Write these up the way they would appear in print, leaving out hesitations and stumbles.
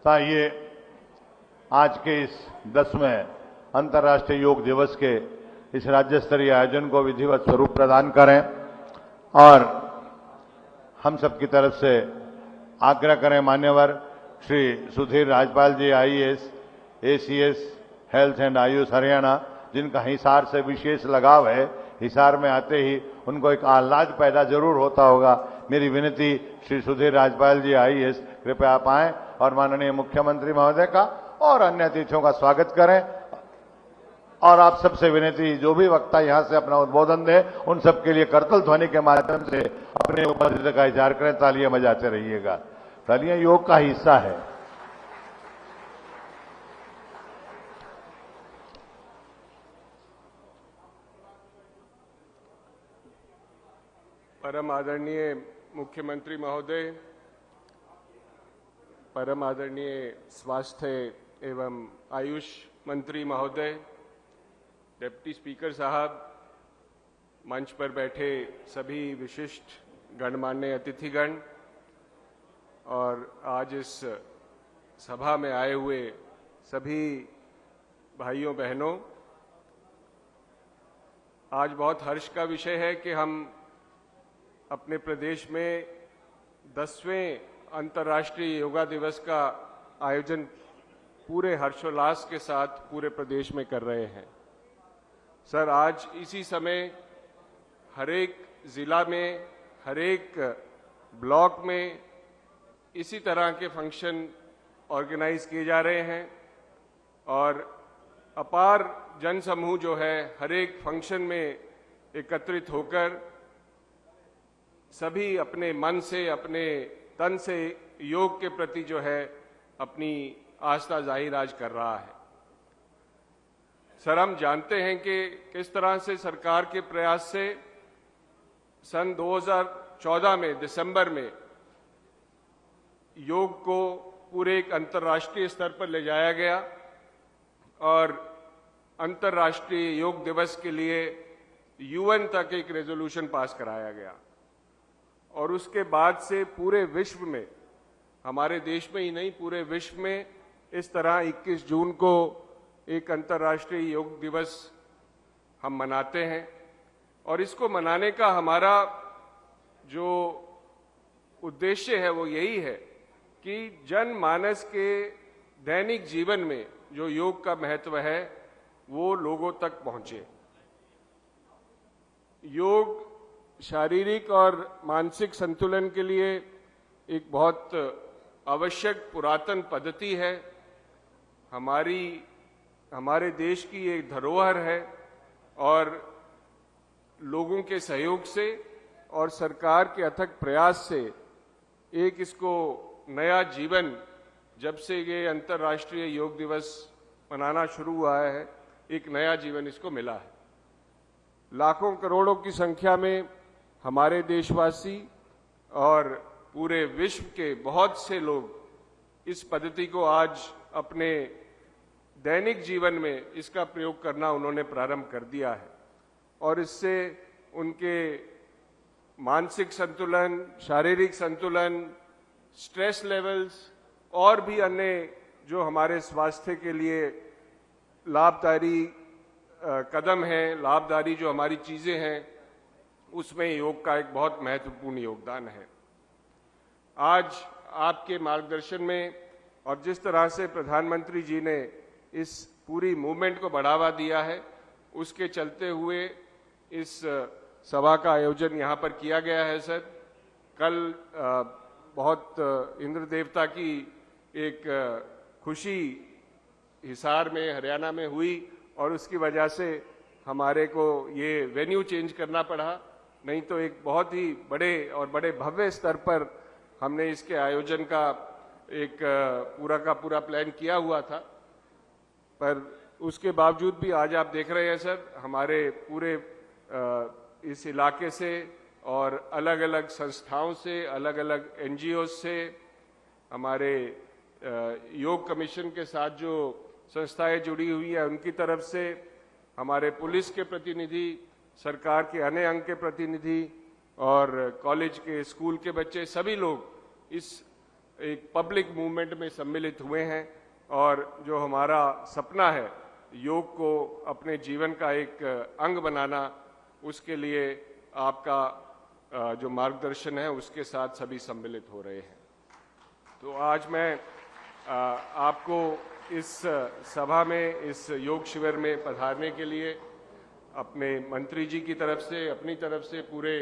तो आइए आज के इस 10वें अंतर्राष्ट्रीय योग दिवस के इस राज्य स्तरीय आयोजन को विधिवत स्वरूप प्रदान करें और हम सबकी तरफ से आग्रह करें मान्यवर Shri Sudhir Rajpal ji IAS ACS health and Ayush Haryana, जिनका हिसार से विशेष लगाव है, हिसार में आते ही उनको एक आह्लाद पैदा जरूर होता होगा। मेरी विनती श्री सुधीर राजपाल जी आईएएस कृपया आप आएं और माननीय मुख्यमंत्री महोदय का और अन्य अतिथियों का स्वागत करें। और आप सबसे विनती, जो भी वक्ता यहां से अपना उद्बोधन दे उन सबके लिए करतल ध्वनि के माध्यम से अपने उपस्थिति का इजहार करें। तालियां बजाते रहिएगा, तालियां योग का हिस्सा है। परम आदरणीय मुख्यमंत्री महोदय, परम आदरणीय स्वास्थ्य एवं आयुष मंत्री महोदय, डिप्टी स्पीकर साहब, मंच पर बैठे सभी विशिष्ट गणमान्य अतिथिगण और आज इस सभा में आए हुए सभी भाइयों बहनों, आज बहुत हर्ष का विषय है कि हम अपने प्रदेश में 10वें अंतर्राष्ट्रीय योगा दिवस का आयोजन पूरे हर्षोल्लास के साथ पूरे प्रदेश में कर रहे हैं। सर, आज इसी समय हर एक जिला में, हर एक ब्लॉक में इसी तरह के फंक्शन ऑर्गेनाइज किए जा रहे हैं और अपार जनसमूह जो है हर एक फंक्शन में एकत्रित होकर सभी अपने मन से, अपने तन से योग के प्रति जो है अपनी आस्था जाहिर आज कर रहा है। सर, हम जानते हैं कि किस तरह से सरकार के प्रयास से सन 2014 में दिसंबर में योग को पूरे एक अंतर्राष्ट्रीय स्तर पर ले जाया गया और अंतर्राष्ट्रीय योग दिवस के लिए यूएन तक एक रेजोल्यूशन पास कराया गया और उसके बाद से पूरे विश्व में, हमारे देश में ही नहीं पूरे विश्व में इस तरह 21 जून को एक अंतर्राष्ट्रीय योग दिवस हम मनाते हैं। और इसको मनाने का हमारा जो उद्देश्य है वो यही है कि जनमानस के दैनिक जीवन में जो योग का महत्व है वो लोगों तक पहुंचे। योग शारीरिक और मानसिक संतुलन के लिए एक बहुत आवश्यक पुरातन पद्धति है, हमारे देश की एक धरोहर है और लोगों के सहयोग से और सरकार के अथक प्रयास से एक इसको नया जीवन, जब से ये अंतर्राष्ट्रीय योग दिवस मनाना शुरू हुआ है, एक नया जीवन इसको मिला है। लाखों करोड़ों की संख्या में हमारे देशवासी और पूरे विश्व के बहुत से लोग इस पद्धति को आज अपने दैनिक जीवन में इसका प्रयोग करना उन्होंने प्रारंभ कर दिया है और इससे उनके मानसिक संतुलन, शारीरिक संतुलन, स्ट्रेस लेवल्स और भी अन्य जो हमारे स्वास्थ्य के लिए लाभकारी कदम हैं, लाभकारी जो हमारी चीजें हैं, उसमें योग का एक बहुत महत्वपूर्ण योगदान है। आज आपके मार्गदर्शन में और जिस तरह से प्रधानमंत्री जी ने इस पूरी मूवमेंट को बढ़ावा दिया है, उसके चलते हुए इस सभा का आयोजन यहाँ पर किया गया है। सर, कल बहुत इंद्र देवता की एक खुशी हिसार में, हरियाणा में हुई और उसकी वजह से हमारे को ये वेन्यू चेंज करना पड़ा, नहीं तो एक बहुत ही बड़े और बड़े भव्य स्तर पर हमने इसके आयोजन का एक पूरा का पूरा प्लान किया हुआ था। पर उसके बावजूद भी आज आप देख रहे हैं सर, हमारे पूरे इस इलाके से और अलग अलग संस्थाओं से, अलग अलग एनजीओ से, हमारे योग कमीशन के साथ जो संस्थाएं जुड़ी हुई हैं उनकी तरफ से, हमारे पुलिस के प्रतिनिधि, सरकार के अन्य अंग के प्रतिनिधि और कॉलेज के, स्कूल के बच्चे, सभी लोग इस एक पब्लिक मूवमेंट में सम्मिलित हुए हैं और जो हमारा सपना है योग को अपने जीवन का एक अंग बनाना, उसके लिए आपका जो मार्गदर्शन है उसके साथ सभी सम्मिलित हो रहे हैं। तो आज मैं आपको इस सभा में, इस योग शिविर में पधारने के लिए अपने मंत्री जी की तरफ से, अपनी तरफ से, पूरे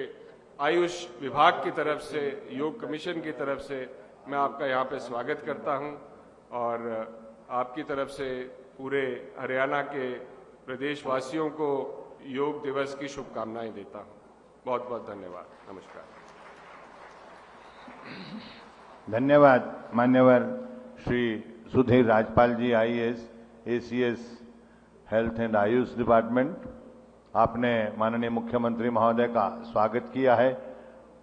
आयुष विभाग की तरफ से, योग कमीशन की तरफ से मैं आपका यहाँ पे स्वागत करता हूँ और आपकी तरफ से पूरे हरियाणा के प्रदेशवासियों को योग दिवस की शुभकामनाएं देता हूँ। बहुत बहुत धन्यवाद। नमस्कार। धन्यवाद मान्यवर Shri Sudhir Rajpal ji, IAS, ACS, health and Ayush department. आपने माननीय मुख्यमंत्री महोदय का स्वागत किया है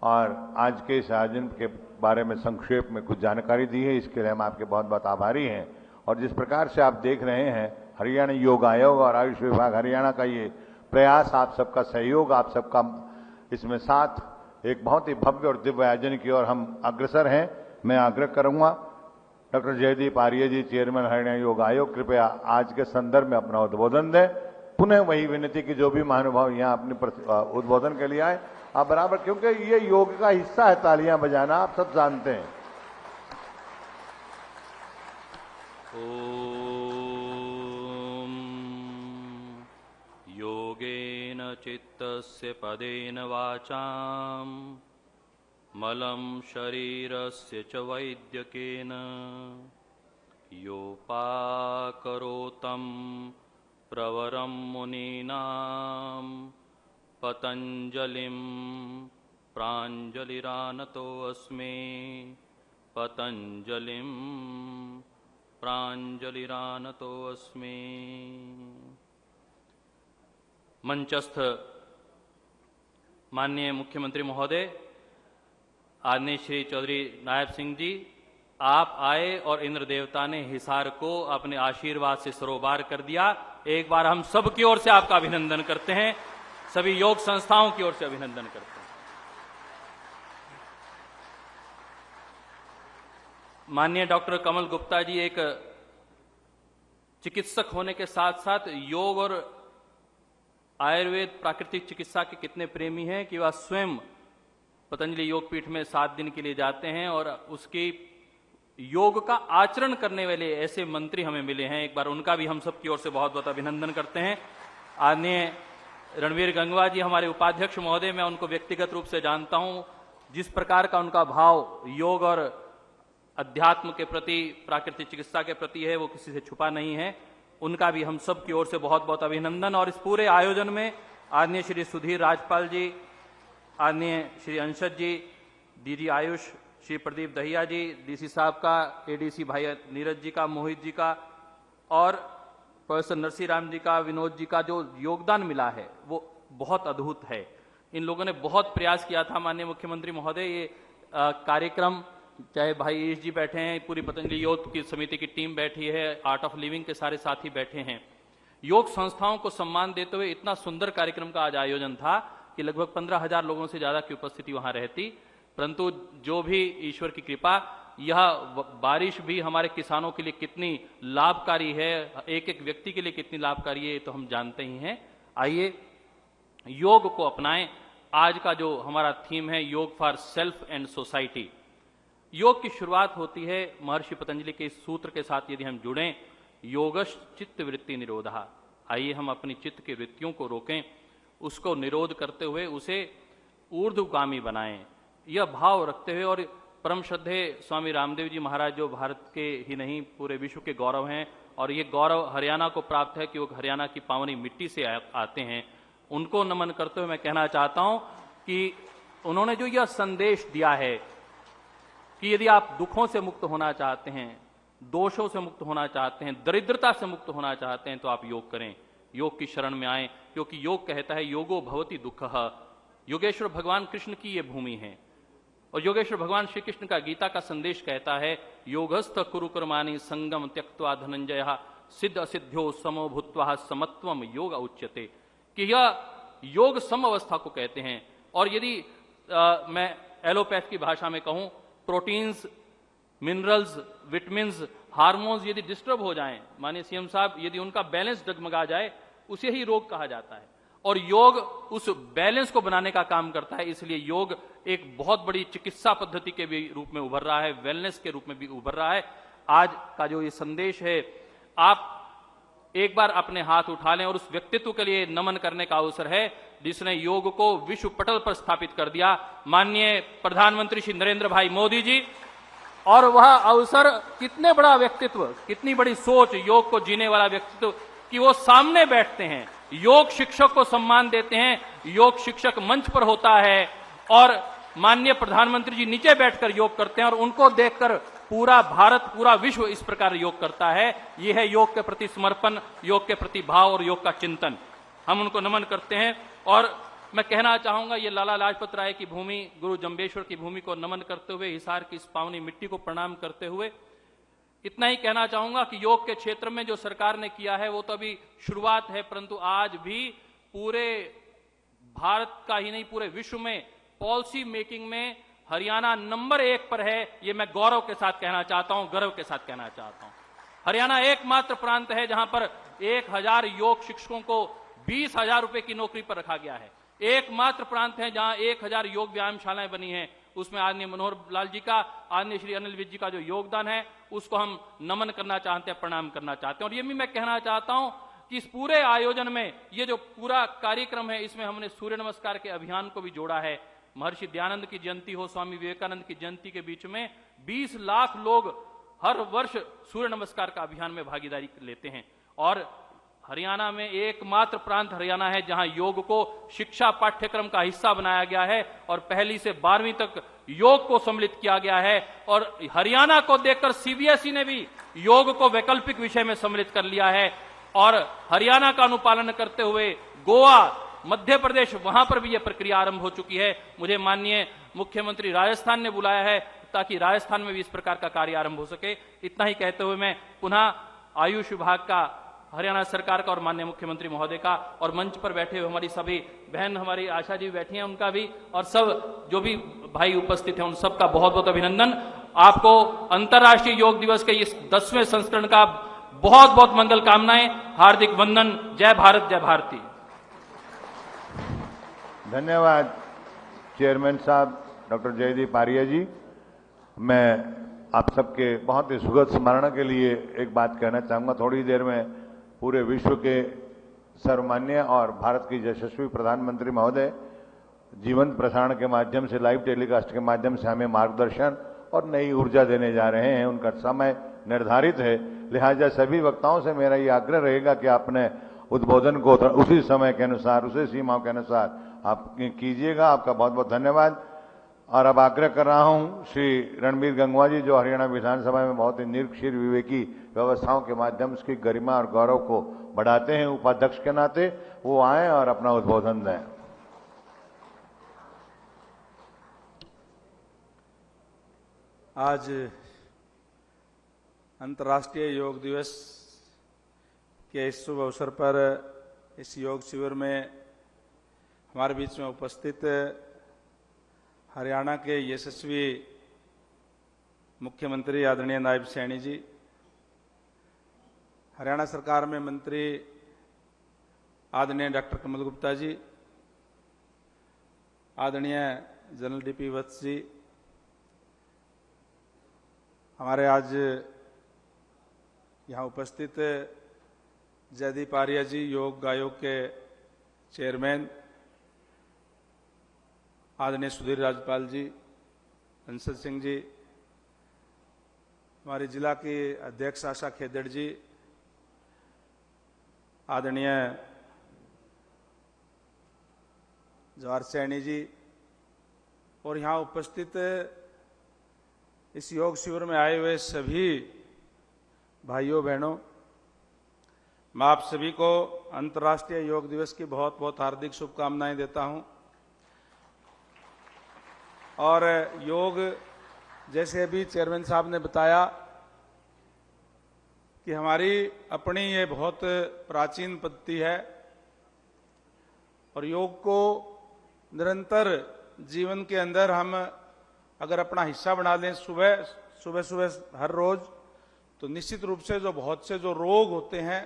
और आज के इस आयोजन के बारे में संक्षेप में कुछ जानकारी दी है, इसके लिए हम आपके बहुत बहुत आभारी हैं। और जिस प्रकार से आप देख रहे हैं, हरियाणा योग आयोग और आयुष विभाग हरियाणा का ये प्रयास, आप सबका सहयोग, आप सबका इसमें साथ, एक बहुत ही भव्य और दिव्य आयोजन की ओर हम अग्रसर हैं। मैं आग्रह करूंगा डॉक्टर जयदीप आर्य जी, चेयरमैन हरियाणा योग आयोग, कृपया आज के संदर्भ में अपना उद्बोधन दें। पुनः वही विनती की जो भी महानुभाव यहाँ अपने उद्बोधन के लिए आए, आप बराबर, क्योंकि ये योग का हिस्सा है तालियां बजाना, आप सब जानते हैं। ओम योगेन चित्तस्य पदेन वाचाम मलं शरीरस्य च वैद्यकेन योपाकरोतं प्रवरं मुनीनां पतञ्जलिं प्राञ्जलिरानतोऽस्मि पतञ्जलिं प्राञ्जलिरानतोऽस्मि। मंचस्थ माननीय मुख्यमंत्री महोदय आदरणीय श्री चौधरी नायब सिंह जी, आप आए और इंद्र देवता ने हिसार को अपने आशीर्वाद से सरोबार कर दिया। एक बार हम सब की ओर से आपका अभिनंदन करते हैं, सभी योग संस्थाओं की ओर से अभिनंदन करते हैं। माननीय डॉक्टर कमल गुप्ता जी एक चिकित्सक होने के साथ साथ योग और आयुर्वेद प्राकृतिक चिकित्सा के कितने प्रेमी हैं कि वह स्वयं पतंजलि योग पीठ में 7 दिन के लिए जाते हैं और उसकी योग का आचरण करने वाले ऐसे मंत्री हमें मिले हैं। एक बार उनका भी हम सब की ओर से बहुत बहुत अभिनंदन करते हैं। आदरणीय रणवीर गंगवा जी, हमारे उपाध्यक्ष महोदय, मैं उनको व्यक्तिगत रूप से जानता हूं। जिस प्रकार का उनका भाव योग और अध्यात्म के प्रति, प्राकृतिक चिकित्सा के प्रति है, वो किसी से छुपा नहीं है। उनका भी हम सब की ओर से बहुत बहुत अभिनंदन। और इस पूरे आयोजन में आदरणीय श्री सुधीर राजपाल जी, आदरणीय श्री अंशद जी, डीजी आयुष श्री प्रदीप दहिया जी, डीसी साहब का, एडीसी भाई नीरज जी का, मोहित जी का और प्रोफेसर नरसिंह जी का, विनोद जी का जो योगदान मिला है वो बहुत अद्भुत है। इन लोगों ने बहुत प्रयास किया था। माननीय मुख्यमंत्री महोदय, ये कार्यक्रम, चाहे भाई ईश जी बैठे हैं, पूरी पतंजलि योग की समिति की टीम बैठी है, आर्ट ऑफ लिविंग के सारे साथी बैठे हैं, योग संस्थाओं को सम्मान देते हुए इतना सुंदर कार्यक्रम का आज आयोजन था कि लगभग 15,000 लोगों से ज्यादा की उपस्थिति वहां रहती। परंतु जो भी ईश्वर की कृपा, यह बारिश भी हमारे किसानों के लिए कितनी लाभकारी है, एक एक व्यक्ति के लिए कितनी लाभकारी है, तो हम जानते ही हैं। आइए योग को अपनाएं। आज का जो हमारा थीम है, योग फॉर सेल्फ एंड सोसाइटी। योग की शुरुआत होती है महर्षि पतंजलि के इस सूत्र के साथ, यदि हम जुड़ें, योगश चित्त वृत्ति निरोधा। आइए हम अपनी चित्त की वृत्तियों को रोकें, उसको निरोध करते हुए उसे ऊर्ध्वगामी बनाएं, यह भाव रखते हुए। और परम श्रद्धेय स्वामी रामदेव जी महाराज, जो भारत के ही नहीं पूरे विश्व के गौरव हैं, और ये गौरव हरियाणा को प्राप्त है कि वो हरियाणा की पावनी मिट्टी से आते हैं, उनको नमन करते हुए मैं कहना चाहता हूं कि उन्होंने जो यह संदेश दिया है कि यदि आप दुखों से मुक्त होना चाहते हैं, दोषों से मुक्त होना चाहते हैं, दरिद्रता से मुक्त होना चाहते हैं, तो आप योग करें, योग की शरण में आएं। क्योंकि योग कहता है योगो भवति दुःखः। योगेश्वर भगवान कृष्ण की ये भूमि है और योगेश्वर भगवान श्री कृष्ण का गीता का संदेश कहता है, योगस्थ कुरु कर्माणि संगम त्यक्त्वा धनंजय सिद्ध असिद्ध्यो समो भूत्वा समत्वम योग उच्यते, कि यह योग सम अवस्था को कहते हैं। और यदि मैं एलोपैथ की भाषा में कहूं, प्रोटीन्स मिनरल्स, विटामिन्स, हार्मोन्स यदि डिस्टर्ब हो जाएं, माननीय सीएम साहब, यदि उनका बैलेंस डगमगा जाए, उसे ही रोग कहा जाता है। और योग उस बैलेंस को बनाने का काम करता है। इसलिए योग एक बहुत बड़ी चिकित्सा पद्धति के भी रूप में उभर रहा है, वेलनेस के रूप में भी उभर रहा है। आज का जो ये संदेश है, आप एक बार अपने हाथ उठा लें और उस व्यक्तित्व के लिए नमन करने का अवसर है जिसने योग को विश्व पटल पर स्थापित कर दिया, माननीय प्रधानमंत्री श्री नरेंद्र भाई मोदी जी। और वह अवसर, कितने बड़ा व्यक्तित्व, कितनी बड़ी सोच, योग को जीने वाला व्यक्तित्व कि वो सामने बैठते हैं, योग शिक्षक को सम्मान देते हैं, योग शिक्षक मंच पर होता है और माननीय प्रधानमंत्री जी नीचे बैठकर योग करते हैं और उनको देखकर पूरा भारत, पूरा विश्व इस प्रकार योग करता है। यह है योग के प्रति समर्पण, योग के प्रति भाव और योग का चिंतन। हम उनको नमन करते हैं। और मैं कहना चाहूंगा, ये लाला लाजपत राय की भूमि, गुरु जम्बेश्वर की भूमि को नमन करते हुए, हिसार की इस पावनी मिट्टी को प्रणाम करते हुए इतना ही कहना चाहूंगा कि योग के क्षेत्र में जो सरकार ने किया है वो तो अभी शुरुआत है, परंतु आज भी पूरे भारत का ही नहीं, पूरे विश्व में पॉलिसी मेकिंग में हरियाणा नंबर 1 पर है। ये मैं गौरव के साथ कहना चाहता हूं, गर्व के साथ कहना चाहता हूं। हरियाणा एकमात्र प्रांत है जहां पर 1000 योग शिक्षकों को 20,000 रुपए की नौकरी पर रखा गया है। एकमात्र प्रांत है जहां 1000 योग व्यायामशालाएं बनी हैं। उसमें आदरणीय मनोहर लाल जी का, आदरणीय श्री अनिल विज जी का जो योगदान है, उसको हम नमन करना चाहते हैं, प्रणाम करना चाहते हैं। और ये भी मैं कहना चाहता हूं कि इस पूरे आयोजन में, ये जो पूरा कार्यक्रम है, इसमें हमने सूर्य नमस्कार के अभियान को भी जोड़ा है। महर्षि दयानंद की जयंती हो, स्वामी विवेकानंद की जयंती के बीच में 20 लाख लोग हर वर्ष सूर्य नमस्कार का अभियान में भागीदारी लेते हैं। और हरियाणा में एकमात्र प्रांत हरियाणा है जहां योग को शिक्षा पाठ्यक्रम का हिस्सा बनाया गया है और 1ली से 12वीं तक योग को सम्मिलित किया गया है। और हरियाणा को देखकर सीबीएसई ने भी योग को वैकल्पिक विषय में सम्मिलित कर लिया है। और हरियाणा का अनुपालन करते हुए गोवा, मध्य प्रदेश, वहां पर भी यह प्रक्रिया आरंभ हो चुकी है। मुझे माननीय मुख्यमंत्री राजस्थान ने बुलाया है ताकि राजस्थान में भी इस प्रकार का कार्य आरंभ हो सके। इतना ही कहते हुए मैं पुनः आयुष विभाग का, हरियाणा सरकार का और माननीय मुख्यमंत्री महोदय का, और मंच पर बैठे हुए हमारी सभी बहन, हमारी आशा जी बैठी हैं, उनका भी, और सब जो भी भाई उपस्थित हैं उन सबका बहुत बहुत अभिनंदन। आपको अंतर्राष्ट्रीय योग दिवस के इस 10वें संस्करण का बहुत बहुत मंगल कामनाएं, हार्दिक वंदन। जय भारत, जय भारती। धन्यवाद चेयरमैन साहब डॉक्टर जयदीप आर्य जी। मैं आप सबके बहुत ही सुखद स्मरण के लिए एक बात कहना चाहूंगा। थोड़ी देर में पूरे विश्व के सर्वमान्य और भारत की यशस्वी प्रधानमंत्री महोदय जीवंत प्रसारण के माध्यम से, लाइव टेलीकास्ट के माध्यम से हमें मार्गदर्शन और नई ऊर्जा देने जा रहे हैं। उनका समय निर्धारित है, लिहाजा सभी वक्ताओं से मेरा ये आग्रह रहेगा कि आपने उद्बोधन को उसी समय के अनुसार, उसी सीमाओं के अनुसार आप कीजिएगा। आपका बहुत बहुत धन्यवाद। और अब आग्रह कर रहा हूं श्री रणबीर गंगवा जी, जो हरियाणा विधानसभा में बहुत ही निरक्षीर विवेकी व्यवस्थाओं के माध्यम से गरिमा और गौरव को बढ़ाते हैं, उपाध्यक्ष के नाते, वो आए और अपना उद्बोधन दें। आज अंतर्राष्ट्रीय योग दिवस के इस शुभ अवसर पर इस योग शिविर में हमारे बीच में उपस्थित हरियाणा के यशस्वी मुख्यमंत्री आदरणीय नायब सैनी जी, हरियाणा सरकार में मंत्री आदरणीय डॉक्टर कमल गुप्ता जी, आदरणीय जनरल डीपी वत्स जी, हमारे आज यहाँ उपस्थित जयदीप आर्य जी, योग आयोग के चेयरमैन, आदरणीय सुधीर राजपाल जी, हंसद सिंह जी, हमारी जिला की अध्यक्ष आशा खेदड़ जी, आदरणीय जवाहर सैनी जी, और यहाँ उपस्थित इस योग शिविर में आए हुए सभी भाइयों बहनों, मैं आप सभी को अंतर्राष्ट्रीय योग दिवस की बहुत बहुत हार्दिक शुभकामनाएं देता हूं। और योग, जैसे अभी चेयरमैन साहब ने बताया कि हमारी अपनी ये बहुत प्राचीन पद्धति है और योग को निरंतर जीवन के अंदर हम अगर अपना हिस्सा बना लें, सुबह सुबह सुबह हर रोज, तो निश्चित रूप से जो बहुत से जो रोग होते हैं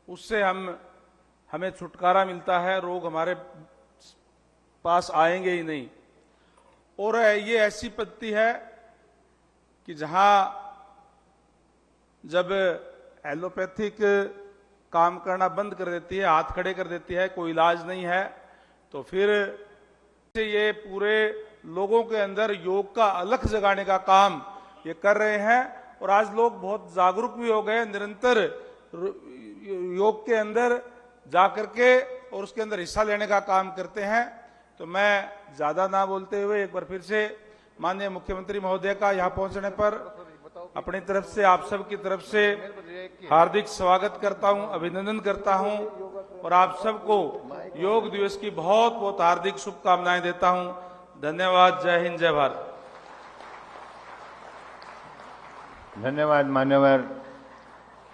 उससे हमें छुटकारा मिलता है, रोग हमारे पास आएंगे ही नहीं। और ये ऐसी पद्धति है कि जहां जब एलोपैथिक काम करना बंद कर देती है, हाथ खड़े कर देती है, कोई इलाज नहीं है, तो फिर ये पूरे लोगों के अंदर योग का अलख जगाने का काम ये कर रहे हैं। और आज लोग बहुत जागरूक भी हो गए, निरंतर योग के अंदर जाकर के और उसके अंदर हिस्सा लेने का काम करते हैं। तो मैं ज्यादा ना बोलते हुए एक बार फिर से माननीय मुख्यमंत्री महोदय का यहाँ पहुंचने पर अपनी तरफ से, आप सब की तरफ से हार्दिक स्वागत करता हूं, अभिनंदन करता हूं और आप सबको योग दिवस की बहुत बहुत हार्दिक शुभकामनाएं देता हूं। धन्यवाद। जय हिंद, जय भारत। धन्यवाद मान्यवर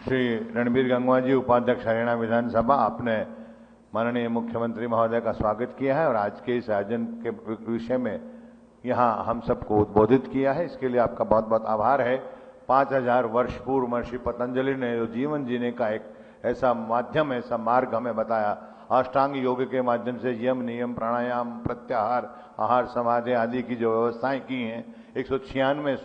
श्री रणबीर गंगवा जी, उपाध्यक्ष हरियाणा विधानसभा। आपने माननीय मुख्यमंत्री महोदय का स्वागत किया है और आज के इस आयोजन के विषय में यहाँ हम सबको उद्बोधित किया है, इसके लिए आपका बहुत बहुत आभार है। 5000 वर्ष पूर्व महर्षि पतंजलि ने जो जीवन जीने का एक ऐसा माध्यम, ऐसा मार्ग हमें बताया, अष्टांग योग के माध्यम से यम, नियम, प्राणायाम, प्रत्याहार, आहार, समाधि आदि की जो व्यवस्थाएं की हैं, 196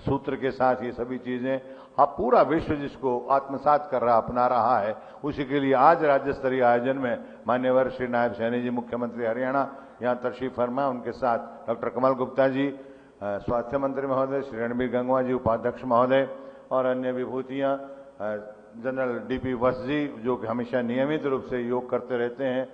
सूत्र के साथ ये सभी चीजें अब पूरा विश्व जिसको आत्मसात कर रहा, अपना रहा है, उसी के लिए आज राज्य स्तरीय आयोजन में मान्यवर श्री नायब सैनी जी, मुख्यमंत्री हरियाणा यहाँ तशरीफ फरमा, उनके साथ डॉक्टर कमल गुप्ता जी, स्वास्थ्य मंत्री महोदय, श्री रणबीर गंगवा जी, उपाध्यक्ष महोदय और अन्य विभूतियाँ, जनरल डीपी वत्स जी जो कि हमेशा नियमित रूप से योग करते रहते हैं,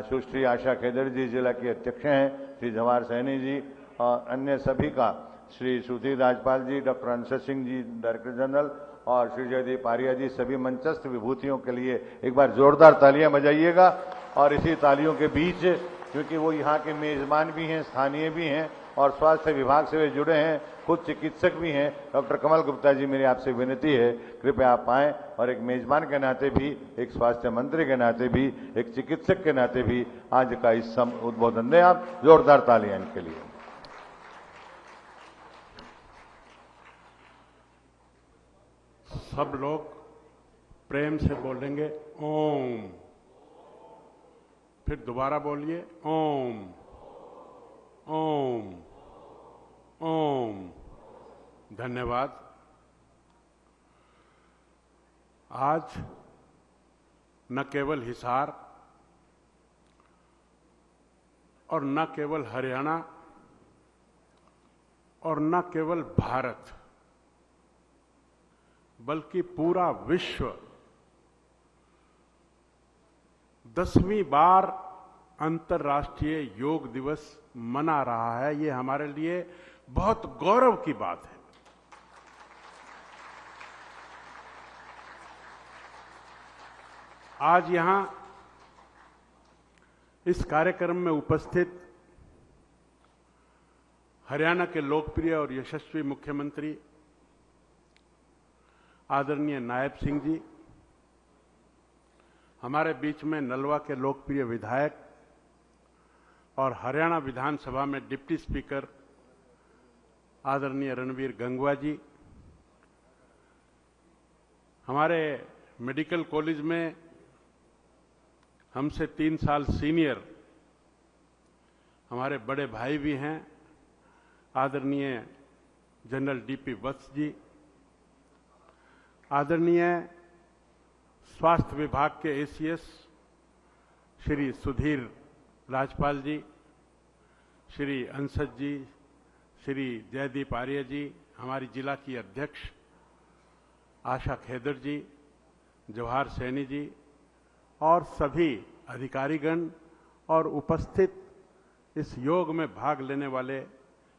सुश्री आशा खेदर जी जिला की अध्यक्ष हैं, श्री जवाहर सैनी जी और अन्य सभी का, श्री सुधीर राजपाल जी, doctor Anshaj Singh ji director general और श्री जयदीप आर्या जी, सभी मंचस्थ विभूतियों के लिए एक बार जोरदार तालियां बजाइएगा। और इसी तालियों के बीच, क्योंकि वो यहाँ के मेजबान भी हैं, स्थानीय भी हैं और स्वास्थ्य विभाग से वे जुड़े हैं, खुद चिकित्सक भी हैं, डॉक्टर कमल गुप्ता जी, मेरी आपसे विनती है कृपया आप आएँ और एक मेजबान के नाते भी, एक स्वास्थ्य मंत्री के नाते भी, एक चिकित्सक के नाते भी आज का इस उद्बोधन दें। आप जोरदार तालियां इनके लिए। सब लोग प्रेम से बोलेंगे ओम, फिर दोबारा बोलिए ओम ओम ओम। धन्यवाद। आज न केवल हिसार और न केवल हरियाणा और न केवल भारत बल्कि पूरा विश्व 10वीं बार अंतर्राष्ट्रीय योग दिवस मना रहा है। ये हमारे लिए बहुत गौरव की बात है। आज यहां इस कार्यक्रम में उपस्थित हरियाणा के लोकप्रिय और यशस्वी मुख्यमंत्री आदरणीय नायब सिंह जी, हमारे बीच में नलवा के लोकप्रिय विधायक और हरियाणा विधानसभा में डिप्टी स्पीकर आदरणीय रणबीर गंगवा जी, हमारे मेडिकल कॉलेज में हमसे 3 साल सीनियर हमारे बड़े भाई भी हैं आदरणीय जनरल डीपी वत्स जी, आदरणीय स्वास्थ्य विभाग के एसीएस श्री सुधीर राजपाल जी, श्री अंशज जी, श्री जयदीप आर्य जी, हमारी जिला की अध्यक्ष आशा खेदर जी, जवाहर सैनी जी और सभी अधिकारीगण और उपस्थित इस योग में भाग लेने वाले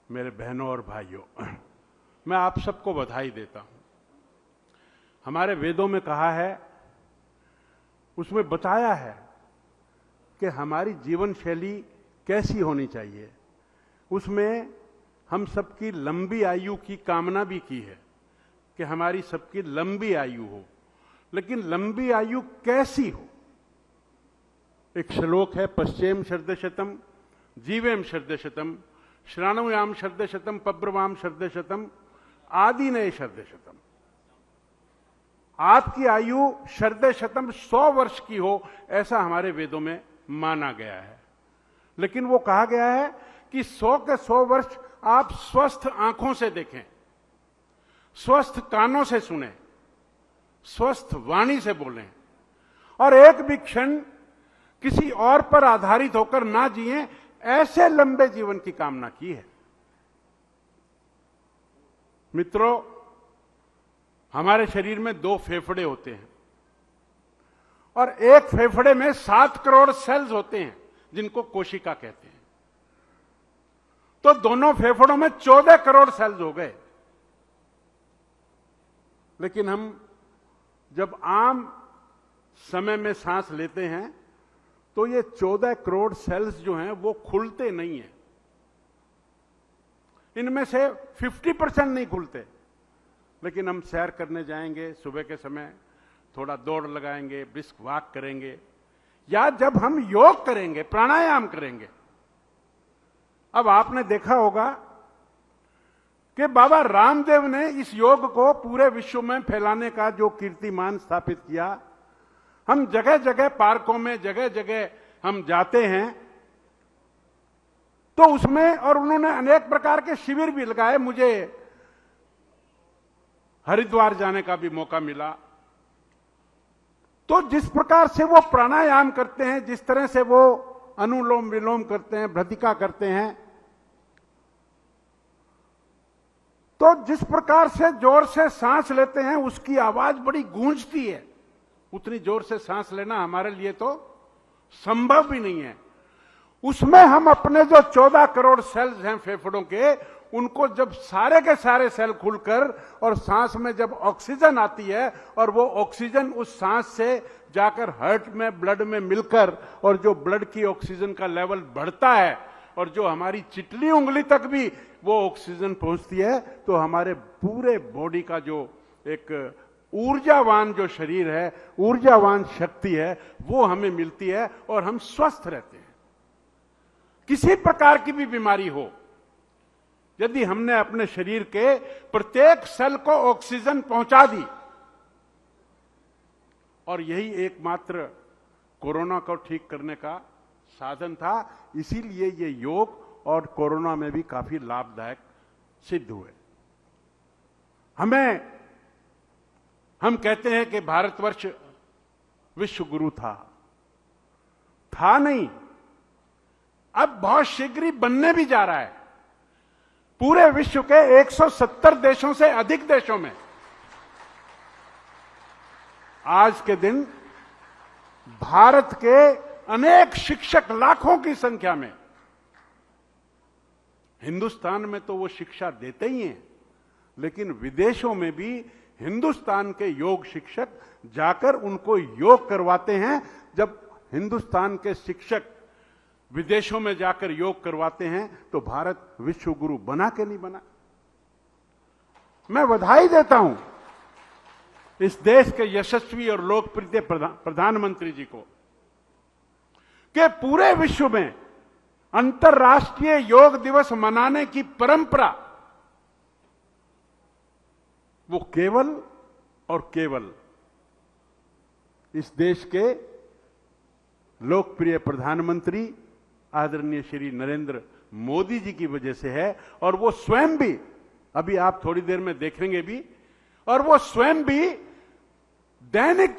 मेरे बहनों और भाइयों, मैं आप सबको बधाई देता हूं। हमारे वेदों में कहा है, उसमें बताया है कि हमारी जीवन शैली कैसी होनी चाहिए। उसमें हम सबकी लंबी आयु की कामना भी की है कि हमारी सबकी लंबी आयु हो, लेकिन लंबी आयु कैसी हो। एक श्लोक है, पश्चेम शर्दशतम जीवेम शर्दशतम श्राणुयाम शर्दशतम पब्रवाम शर्दशतम आदि नए शरदे शतम। आपकी आयु शरदे शतम 100 वर्ष की हो, ऐसा हमारे वेदों में माना गया है। लेकिन वो कहा गया है कि 100 के 100 वर्ष आप स्वस्थ आंखों से देखें, स्वस्थ कानों से सुने, स्वस्थ वाणी से बोलें और एक भी क्षण किसी और पर आधारित होकर ना जिए, ऐसे लंबे जीवन की कामना की है। मित्रों, हमारे शरीर में 2 फेफड़े होते हैं और एक फेफड़े में 7 करोड़ सेल्स होते हैं जिनको कोशिका कहते हैं। तो दोनों फेफड़ों में 14 करोड़ सेल्स हो गए। लेकिन हम जब आम समय में सांस लेते हैं तो ये 14 करोड़ सेल्स जो हैं वो खुलते नहीं हैं। इनमें से 50% नहीं खुलते। लेकिन हम सैर करने जाएंगे, सुबह के समय थोड़ा दौड़ लगाएंगे, ब्रिस्क वॉक करेंगे, या जब हम योग करेंगे, प्राणायाम करेंगे। अब आपने देखा होगा कि बाबा रामदेव ने इस योग को पूरे विश्व में फैलाने का जो कीर्तिमान स्थापित किया। हम जगह जगह पार्कों में, जगह जगह हम जाते हैं तो उसमें, और उन्होंने अनेक प्रकार के शिविर भी लगाए। मुझे हरिद्वार जाने का भी मौका मिला। तो जिस प्रकार से वो प्राणायाम करते हैं, जिस तरह से वो अनुलोम विलोम करते हैं, भ्रतिका करते हैं, तो जिस प्रकार से जोर से सांस लेते हैं उसकी आवाज बड़ी गूंजती है। उतनी जोर से सांस लेना हमारे लिए तो संभव भी नहीं है। उसमें हम अपने जो 14 करोड़ सेल्स हैं फेफड़ों के, उनको जब सारे के सारे सेल खुलकर और सांस में जब ऑक्सीजन आती है और वो ऑक्सीजन उस सांस से जाकर हार्ट में, ब्लड में मिलकर, और जो ब्लड की ऑक्सीजन का लेवल बढ़ता है और जो हमारी चिटली उंगली तक भी वो ऑक्सीजन पहुंचती है, तो हमारे पूरे बॉडी का जो एक ऊर्जावान जो शरीर है, ऊर्जावान शक्ति है, वो हमें मिलती है और हम स्वस्थ रहते हैं। किसी प्रकार की भी बीमारी हो, यदि हमने अपने शरीर के प्रत्येक सेल को ऑक्सीजन पहुंचा दी, और यही एकमात्र कोरोना को ठीक करने का साधन था, इसीलिए ये योग और कोरोना में भी काफी लाभदायक सिद्ध हुए। हम कहते हैं कि भारतवर्ष विश्व गुरु था नहीं, अब बहुत शीघ्र ही बनने भी जा रहा है। पूरे विश्व के 170 देशों से अधिक देशों में आज के दिन भारत के अनेक शिक्षक, लाखों की संख्या में, हिंदुस्तान में तो वो शिक्षा देते ही हैं, लेकिन विदेशों में भी हिंदुस्तान के योग शिक्षक जाकर उनको योग करवाते हैं। जब हिंदुस्तान के शिक्षक विदेशों में जाकर योग करवाते हैं तो भारत विश्व गुरु बना के नहीं बना। मैं बधाई देता हूं इस देश के यशस्वी और लोकप्रिय प्रधानमंत्री जी को कि पूरे विश्व में अंतर्राष्ट्रीय योग दिवस मनाने की परंपरा वो केवल और केवल इस देश के लोकप्रिय प्रधानमंत्री आदरणीय श्री नरेंद्र मोदी जी की वजह से है। और वो स्वयं भी, अभी आप थोड़ी देर में देखेंगे भी, और वो स्वयं भी दैनिक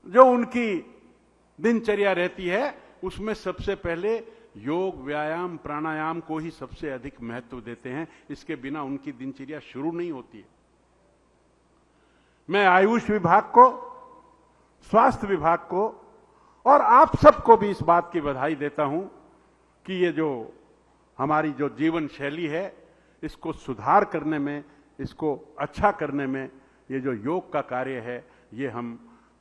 जो उनकी दिनचर्या रहती है उसमें सबसे पहले योग, व्यायाम, प्राणायाम को ही सबसे अधिक महत्व देते हैं। इसके बिना उनकी दिनचर्या शुरू नहीं होती है। मैं आयुष विभाग को, स्वास्थ्य विभाग को और आप सबको भी इस बात की बधाई देता हूं कि ये जो हमारी जो जीवन शैली है, इसको सुधार करने में, इसको अच्छा करने में ये जो योग का कार्य है, ये हम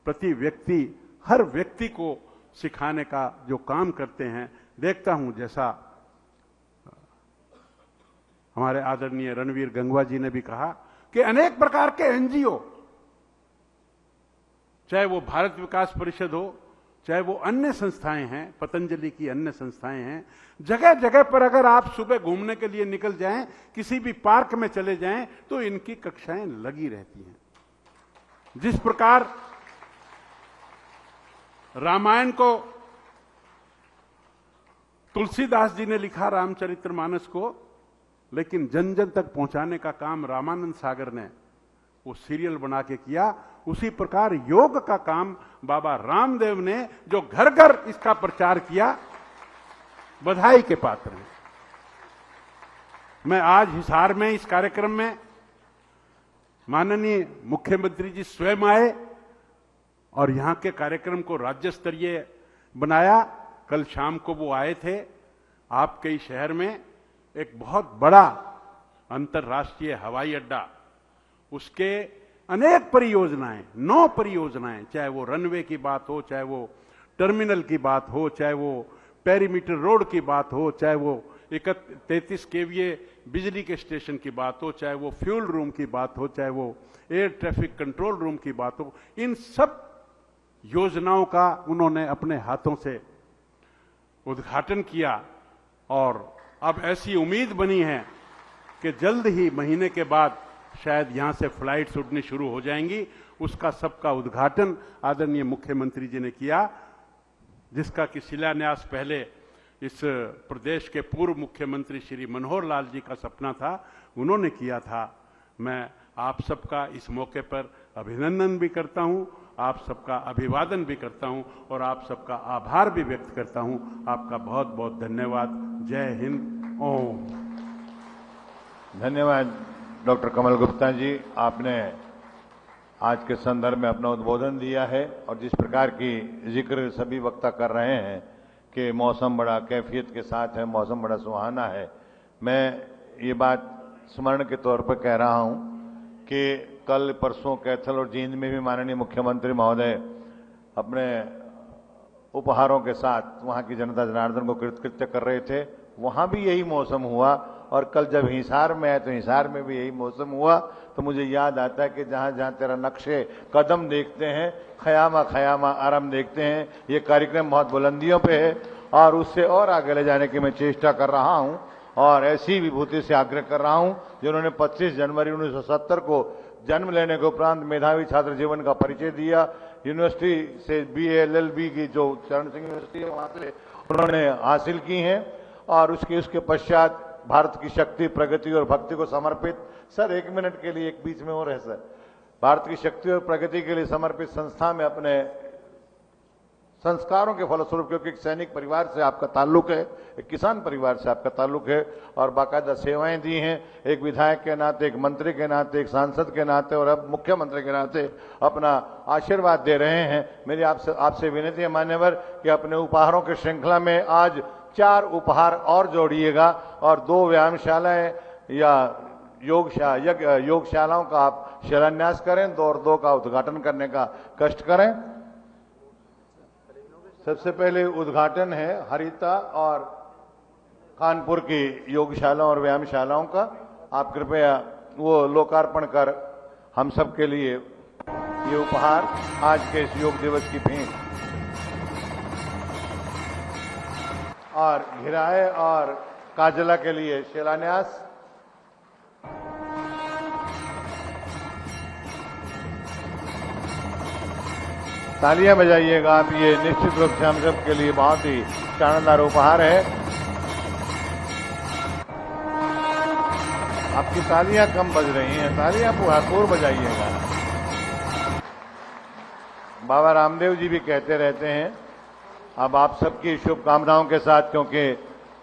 प्रति व्यक्ति, हर व्यक्ति को सिखाने का जो काम करते हैं। देखता हूं जैसा हमारे आदरणीय रणवीर गंगवा जी ने भी कहा कि अनेक प्रकार के एनजीओ, चाहे वो भारत विकास परिषद हो, चाहे वो अन्य संस्थाएं हैं, पतंजलि की अन्य संस्थाएं हैं, जगह जगह पर अगर आप सुबह घूमने के लिए निकल जाएं, किसी भी पार्क में चले जाएं, तो इनकी कक्षाएं लगी रहती हैं। जिस प्रकार रामायण को तुलसीदास जी ने लिखा, रामचरितमानस को, लेकिन जन जन तक पहुंचाने का काम रामानंद सागर ने वो सीरियल बना के किया, उसी प्रकार योग का काम बाबा रामदेव ने जो घर घर इसका प्रचार किया, बधाई के पात्र हैं। मैं आज हिसार में इस कार्यक्रम में माननीय मुख्यमंत्री जी स्वयं आए और यहां के कार्यक्रम को राज्य स्तरीय बनाया। कल शाम को वो आए थे। आपके ही शहर में एक बहुत बड़ा अंतर्राष्ट्रीय हवाई अड्डा, उसके अनेक परियोजनाएं, 9 परियोजनाएं, चाहे वो रनवे की बात हो, चाहे वो टर्मिनल की बात हो, चाहे वो पेरीमीटर रोड की बात हो, चाहे वो 33 केवीए बिजली के स्टेशन की बात हो, चाहे वो फ्यूल रूम की बात हो, चाहे वो एयर ट्रैफिक कंट्रोल रूम की बात हो, इन सब योजनाओं का उन्होंने अपने हाथों से उद्घाटन किया। और अब ऐसी उम्मीद बनी है कि जल्द ही महीने के बाद शायद यहां से फ्लाइट्स उड़नी शुरू हो जाएंगी। उसका सबका उद्घाटन आदरणीय मुख्यमंत्री जी ने किया, जिसका कि शिलान्यास पहले इस प्रदेश के पूर्व मुख्यमंत्री श्री मनोहर लाल जी का सपना था, उन्होंने किया था। मैं आप सबका इस मौके पर अभिनंदन भी करता हूं, आप सबका अभिवादन भी करता हूं और आप सबका आभार भी व्यक्त करता हूं। आपका बहुत बहुत धन्यवाद। जय हिंद। ओम। धन्यवाद डॉक्टर कमल गुप्ता जी, आपने आज के संदर्भ में अपना उद्बोधन दिया है और जिस प्रकार की जिक्र सभी वक्ता कर रहे हैं कि मौसम बड़ा कैफियत के साथ है, मौसम बड़ा सुहाना है। मैं ये बात स्मरण के तौर पर कह रहा हूं कि कल परसों कैथल और जींद में भी माननीय मुख्यमंत्री महोदय अपने उपहारों के साथ वहां की जनता जनार्दन को कृतकृत्य कर रहे थे। वहां भी यही मौसम हुआ और कल जब हिसार में आए तो हिसार में भी यही मौसम हुआ। तो मुझे याद आता है कि जहां जहां तेरा नक्शे कदम देखते हैं, खयामा खयामा आराम देखते हैं। ये कार्यक्रम बहुत बुलंदियों पे है और उससे और आगे ले जाने की मैं चेष्टा कर रहा हूं और ऐसी विभूति से आग्रह कर रहा हूं जिन्होंने 25 जनवरी 1970 को जन्म लेने के उपरांत मेधावी छात्र जीवन का परिचय दिया। यूनिवर्सिटी से BA LLB की जो चरण सिंह यूनिवर्सिटी है वहां से उन्होंने हासिल की हैं और उसके पश्चात भारत की शक्ति, प्रगति और भक्ति को समर्पित, सर 1 मिनट के लिए एक बीच में और है सर, भारत की शक्ति और प्रगति के लिए समर्पित संस्था में अपने संस्कारों के फलस्वरूप, क्योंकि एक सैनिक परिवार से आपका ताल्लुक है, एक किसान परिवार से आपका ताल्लुक है और बाकायदा सेवाएं दी हैं, एक विधायक के नाते, एक मंत्री के नाते, एक सांसद के नाते और अब मुख्यमंत्री के नाते अपना आशीर्वाद दे रहे हैं। मेरी आपसे विनती है मान्यवर कि अपने उपहारों की श्रृंखला में आज 4 उपहार और जोड़िएगा और 2 व्यायामशालाएं या योगशालाओं का आप शिलान्यास करें, 2 और 2 का उद्घाटन करने का कष्ट करें। सबसे पहले उद्घाटन है हरिता और कानपुर की योगशालाओं और व्यायामशालाओं का। आप कृपया वो लोकार्पण कर हम सब के लिए ये उपहार आज के इस योग दिवस की भेंट और घिराए और काजला के लिए शिलान्यास। तालियां बजाइएगा आप, ये निश्चित रूप से हम सब के लिए बहुत ही शानदार उपहार है। आपकी तालियां कम बज रही हैं, तालियां भरपूर बजाइएगा। बाबा रामदेव जी भी कहते रहते हैं, अब आप सबकी शुभकामनाओं के साथ, क्योंकि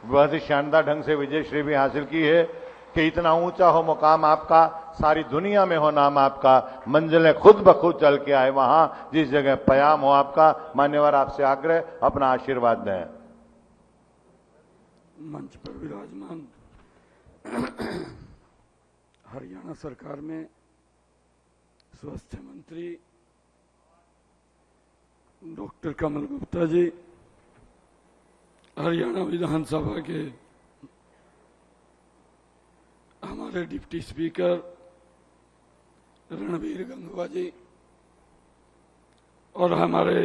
बहुत ही शानदार ढंग से विजयश्री भी हासिल की है कि इतना ऊंचा हो मुकाम आपका, सारी दुनिया में हो नाम आपका, मंजिलें खुद ब खुद चल के आए वहां जिस जगह पयाम हो आपका। मान्यवर आपसे आग्रह अपना आशीर्वाद दें। मंच पर विराजमान हरियाणा सरकार में स्वास्थ्य मंत्री डॉक्टर कमल गुप्ता जी, हरियाणा विधानसभा के हमारे डिप्टी स्पीकर रणबीर गंगवा जी और हमारे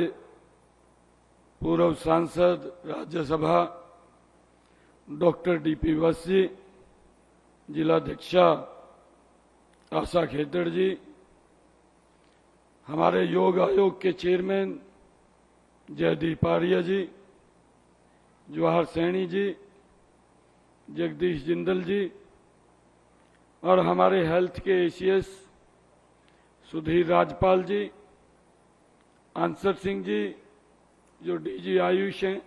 पूर्व सांसद राज्यसभा डॉक्टर डीपी वत्स जी, जिलाध्यक्षा आशा खेतड़ जी, हमारे योग आयोग के चेयरमैन जयदीप आर्य जी, जवाहर सैनी जी, जगदीश जिंदल जी और हमारे हेल्थ के एसीएस सुधीर राजपाल जी, आंसर सिंह जी जो डीजी आयुष हैं,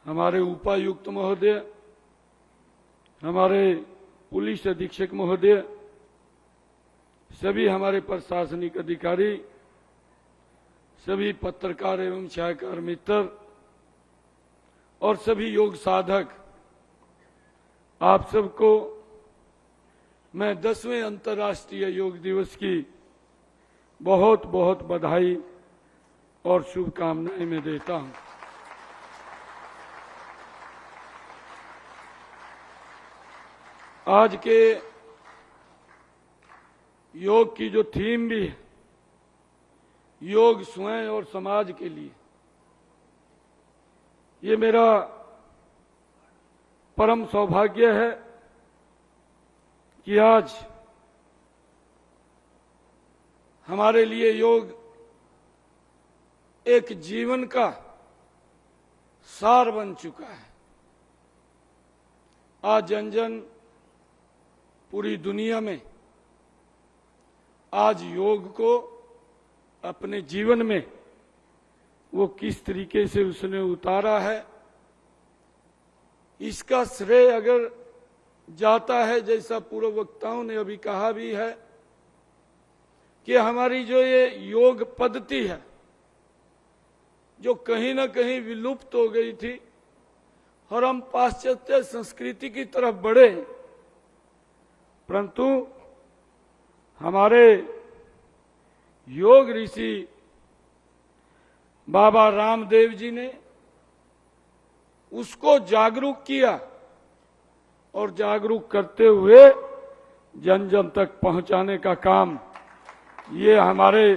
हमारे उपायुक्त महोदय, हमारे पुलिस अधीक्षक महोदय, सभी हमारे प्रशासनिक अधिकारी, सभी पत्रकार एवं छायाकार मित्र और सभी योग साधक, आप सबको मैं 10वें अंतर्राष्ट्रीय योग दिवस की बहुत बहुत बधाई और शुभकामनाएं मैं देता हूं। आज के योग की जो थीम भी है, योग स्वयं और समाज के लिए, ये मेरा परम सौभाग्य है कि आज हमारे लिए योग एक जीवन का सार बन चुका है। आज जन जन पूरी दुनिया में आज योग को अपने जीवन में वो किस तरीके से उसने उतारा है, इसका श्रेय अगर जाता है, जैसा पूर्व वक्ताओं ने अभी कहा भी है, कि हमारी जो ये योग पद्धति है जो कहीं ना कहीं विलुप्त हो गई थी और हम पाश्चात्य संस्कृति की तरफ बढ़े, परंतु हमारे योग ऋषि बाबा रामदेव जी ने उसको जागरूक किया और जागरूक करते हुए जन जन तक पहुंचाने का काम ये हमारे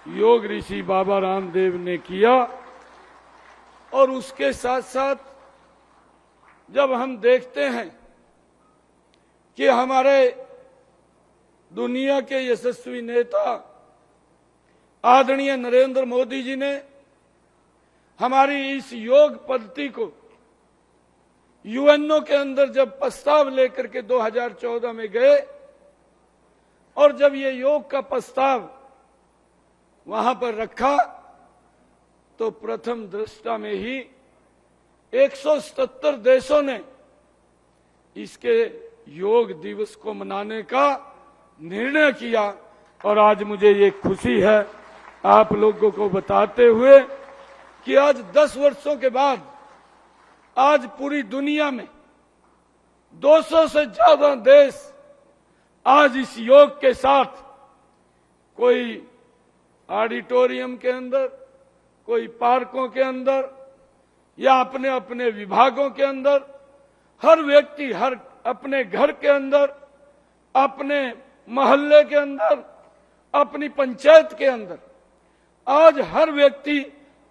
योग ऋषि बाबा रामदेव ने किया। और उसके साथ साथ जब हम देखते हैं कि हमारे दुनिया के यशस्वी नेता आदरणीय नरेंद्र मोदी जी ने हमारी इस योग पद्धति को यूएनओ के अंदर जब प्रस्ताव लेकर के 2014 में गए और जब ये योग का प्रस्ताव वहां पर रखा तो प्रथम दृष्टा में ही 177 देशों ने इसके योग दिवस को मनाने का निर्णय किया। और आज मुझे ये खुशी है आप लोगों को बताते हुए कि आज 10 वर्षों के बाद आज पूरी दुनिया में 200 से ज्यादा देश आज इस योग के साथ, कोई ऑडिटोरियम के अंदर, कोई पार्कों के अंदर या अपने अपने विभागों के अंदर, हर व्यक्ति हर अपने घर के अंदर, अपने मोहल्ले के अंदर, अपनी पंचायत के अंदर, आज हर व्यक्ति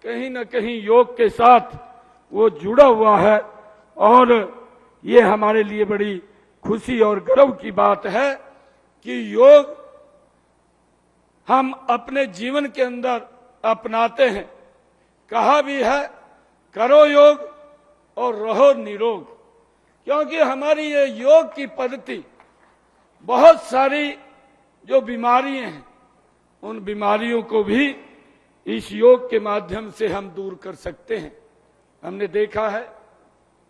कहीं न कहीं योग के साथ वो जुड़ा हुआ है। और ये हमारे लिए बड़ी खुशी और गर्व की बात है कि योग हम अपने जीवन के अंदर अपनाते हैं। कहा भी है करो योग और रहो निरोग, क्योंकि हमारी ये योग की पद्धति बहुत सारी जो बीमारियां हैं उन बीमारियों को भी इस योग के माध्यम से हम दूर कर सकते हैं। हमने देखा है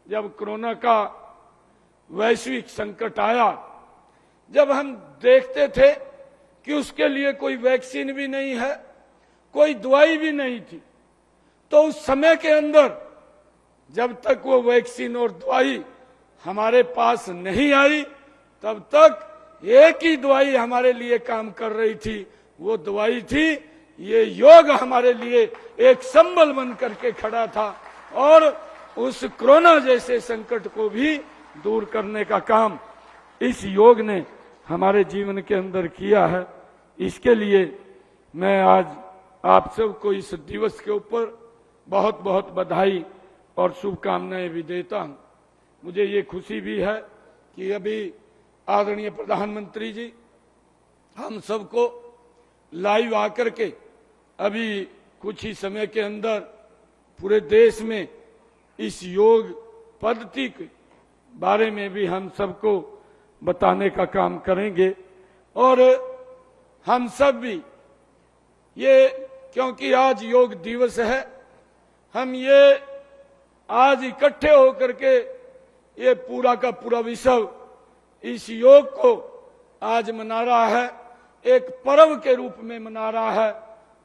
जब कोरोना का वैश्विक संकट आया, जब हम देखते थे कि उसके लिए कोई वैक्सीन भी नहीं है, कोई दवाई भी नहीं थी, तो उस समय के अंदर जब तक वो वैक्सीन और दवाई हमारे पास नहीं आई तब तक एक ही दवाई हमारे लिए काम कर रही थी, वो दवाई थी ये योग हमारे लिए एक संबल बन करके खड़ा था और उस कोरोना जैसे संकट को भी दूर करने का काम इस योग ने हमारे जीवन के अंदर किया है। इसके लिए मैं आज आप सबको इस दिवस के ऊपर बहुत बहुत बधाई और शुभकामनाएं भी देता हूं। मुझे ये खुशी भी है कि अभी आदरणीय प्रधानमंत्री जी हम सबको लाइव आकर के अभी कुछ ही समय के अंदर पूरे देश में इस योग पद्धति के बारे में भी हम सबको बताने का काम करेंगे। और हम सब भी ये, क्योंकि आज योग दिवस है, हम ये आज इकट्ठे होकर के ये पूरा का पूरा विश्व इस योग को आज मना रहा है, एक पर्व के रूप में मना रहा है।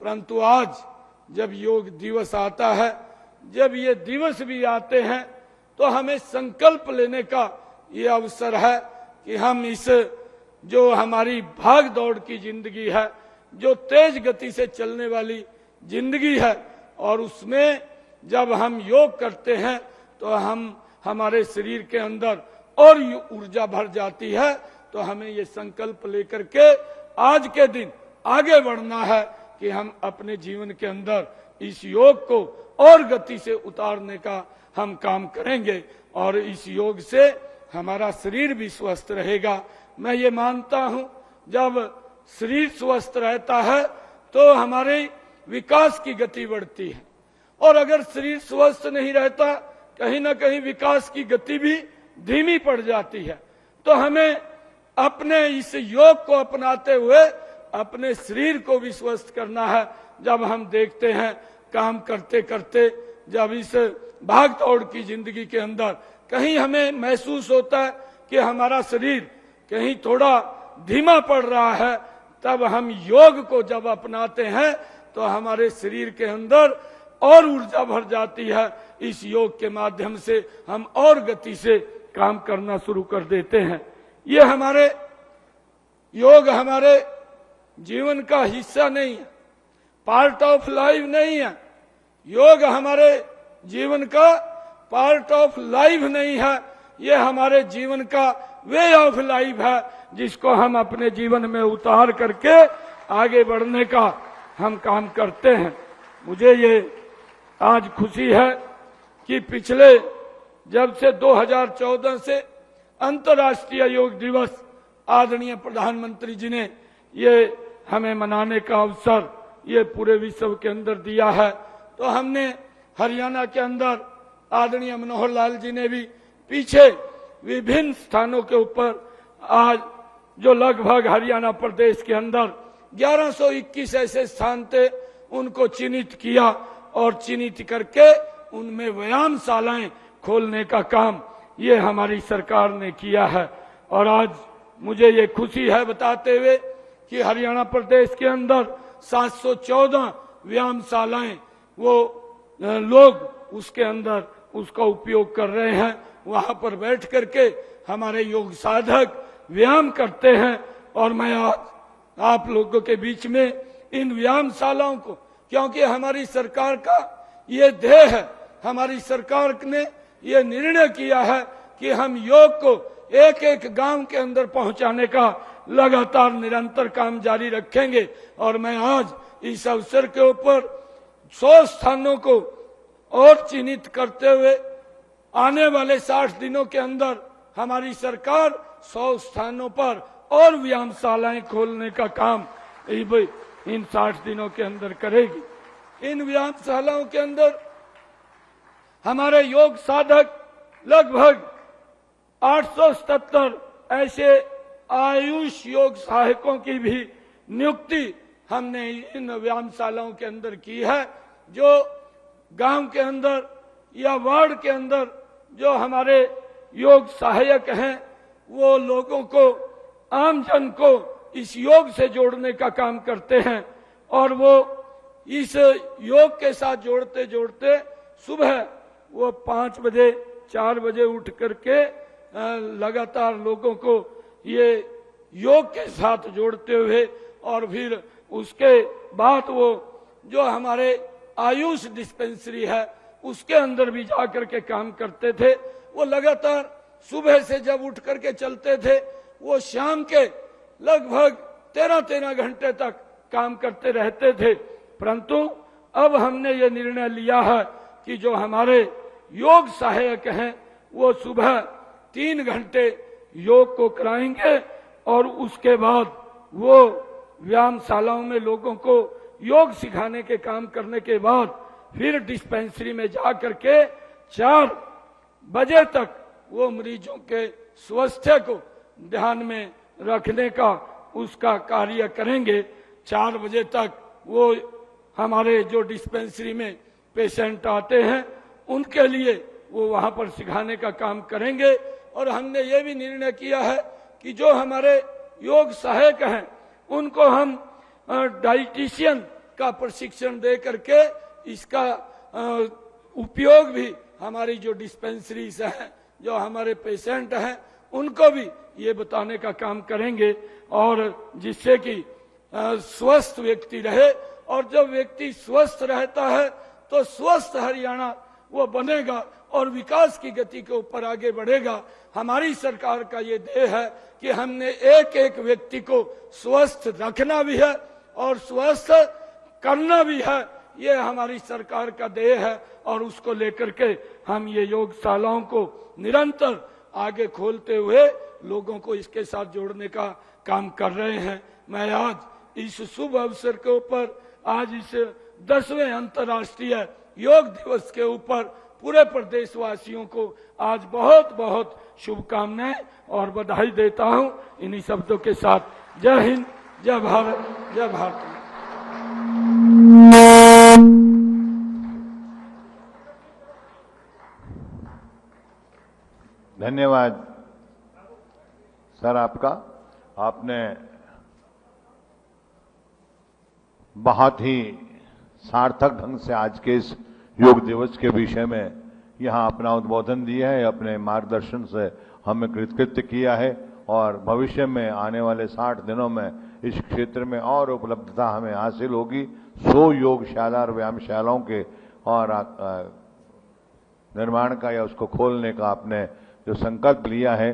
परंतु आज जब योग दिवस आता है, जब ये दिवस भी आते हैं, तो हमें संकल्प लेने का ये अवसर है कि हम इस जो हमारी भाग दौड़ की जिंदगी है, जो तेज गति से चलने वाली जिंदगी है, और उसमें जब हम योग करते हैं तो हमारे शरीर के अंदर और ऊर्जा भर जाती है। तो हमें ये संकल्प लेकर के आज के दिन आगे बढ़ना है कि हम अपने जीवन के अंदर इस योग को और गति से उतारने का हम काम करेंगे, और इस योग से हमारा शरीर भी स्वस्थ रहेगा। मैं ये मानता हूं, जब शरीर स्वस्थ रहता है तो हमारे विकास की गति बढ़ती है, और अगर शरीर स्वस्थ नहीं रहता, कहीं ना कहीं विकास की गति भी धीमी पड़ जाती है। तो हमें अपने इस योग को अपनाते हुए अपने शरीर को भी स्वस्थ करना है। जब हम देखते हैं काम करते करते, जब इस भाग दौड़ की जिंदगी के अंदर कहीं हमें महसूस होता है कि हमारा शरीर कहीं थोड़ा धीमा पड़ रहा है, तब हम योग को जब अपनाते हैं तो हमारे शरीर के अंदर और ऊर्जा भर जाती है। इस योग के माध्यम से हम और गति से काम करना शुरू कर देते हैं। ये हमारे योग हमारे जीवन का हिस्सा नहीं है, पार्ट ऑफ लाइफ नहीं है। योग हमारे जीवन का पार्ट ऑफ लाइफ नहीं है, ये हमारे जीवन का वे ऑफ लाइफ है, जिसको हम अपने जीवन में उतार करके आगे बढ़ने का हम काम करते हैं। मुझे ये आज खुशी है कि पिछले जब से 2014 से अंतर्राष्ट्रीय योग दिवस आदरणीय प्रधानमंत्री जी ने ये हमें मनाने का अवसर ये पूरे विश्व के अंदर दिया है, तो हमने हरियाणा के अंदर आदरणीय मनोहर लाल जी ने भी पीछे विभिन्न स्थानों के ऊपर आज जो लगभग हरियाणा प्रदेश के अंदर 1121 ऐसे स्थान थे, उनको चिन्हित किया और चिन्हित करके उनमें व्यायामशालाएं खोलने का काम ये हमारी सरकार ने किया है। और आज मुझे ये खुशी है बताते हुए कि हरियाणा प्रदेश के अंदर 714 व्यायामशालाएं वो लोग उसके अंदर उसका उपयोग कर रहे हैं। वहां पर बैठ करके हमारे योग साधक व्यायाम करते हैं। और मैं आज आप लोगों के बीच में इन व्यायामशालाओं को, क्योंकि हमारी सरकार का ये ध्येय है, हमारी सरकार ने ये निर्णय किया है कि हम योग को एक एक गांव के अंदर पहुंचाने का लगातार निरंतर काम जारी रखेंगे। और मैं आज इस अवसर के ऊपर 100 स्थानों को और चिन्हित करते हुए आने वाले 60 दिनों के अंदर हमारी सरकार 100 स्थानों पर और व्यायामशालाएं खोलने का काम इन 60 दिनों के अंदर करेगी। इन व्यायामशालाओं के अंदर हमारे योग साधक लगभग 877 ऐसे आयुष योग सहायकों की भी नियुक्ति हमने इन व्यायामशालाओं के अंदर की है, जो गांव के अंदर या वार्ड के अंदर जो हमारे योग सहायक हैं, वो लोगों को, आम जन को इस योग से जोड़ने का काम करते हैं। और वो इस योग के साथ जोड़ते जोड़ते सुबह वो 5 बजे 4 बजे उठ करके लगातार लोगों को ये योग के साथ जोड़ते हुए, और फिर उसके बाद वो जो हमारे आयुष डिस्पेंसरी है उसके अंदर भी जाकर के काम करते थे। वो लगातार सुबह से जब उठ करके चलते थे, वो शाम के लगभग 13-13 घंटे तक काम करते रहते थे। परंतु अब हमने ये निर्णय लिया है कि जो हमारे योग सहायक हैं वो सुबह 3 घंटे योग को कराएंगे और उसके बाद वो व्यायामशालाओं में लोगों को योग सिखाने के काम करने के बाद फिर डिस्पेंसरी में जा करके 4 बजे तक वो मरीजों के स्वास्थ्य को ध्यान में रखने का उसका कार्य करेंगे। 4 बजे तक वो हमारे जो डिस्पेंसरी में पेशेंट आते हैं उनके लिए वो वहां पर सिखाने का काम करेंगे। और हमने ये भी निर्णय किया है कि जो हमारे योग सहायक हैं उनको हम डाइटिशियन का प्रशिक्षण दे करके इसका उपयोग भी हमारी जो डिस्पेंसरीज हैं, जो हमारे पेशेंट हैं, उनको भी ये बताने का काम करेंगे और जिससे कि स्वस्थ व्यक्ति रहे। और जब व्यक्ति स्वस्थ रहता है तो स्वस्थ हरियाणा वो बनेगा और विकास की गति के ऊपर आगे बढ़ेगा। हमारी सरकार का ये ध्येय है कि हमने एक एक व्यक्ति को स्वस्थ रखना भी है और स्वस्थ करना भी है। ये हमारी सरकार का ध्येय है और उसको लेकर के हम ये योगशालाओं को निरंतर आगे खोलते हुए लोगों को इसके साथ जोड़ने का काम कर रहे हैं। मैं आज इस शुभ अवसर के ऊपर, आज इस 10वें अंतर्राष्ट्रीय योग दिवस के ऊपर पूरे प्रदेशवासियों को आज बहुत बहुत शुभकामनाएं और बधाई देता हूं। इन्हीं शब्दों के साथ जय हिंद, जय भारत, जय भारत। धन्यवाद सर आपका। आपने बहुत ही सार्थक ढंग से आज के इस योग दिवस के विषय में यहाँ अपना उद्बोधन दिया है, अपने मार्गदर्शन से हमें कृतकृत्य किया है और भविष्य में आने वाले 60 दिनों में इस क्षेत्र में और उपलब्धता हमें हासिल होगी। 100 योगशाला और व्यायामशालाओं के और निर्माण का या उसको खोलने का आपने जो संकल्प लिया है,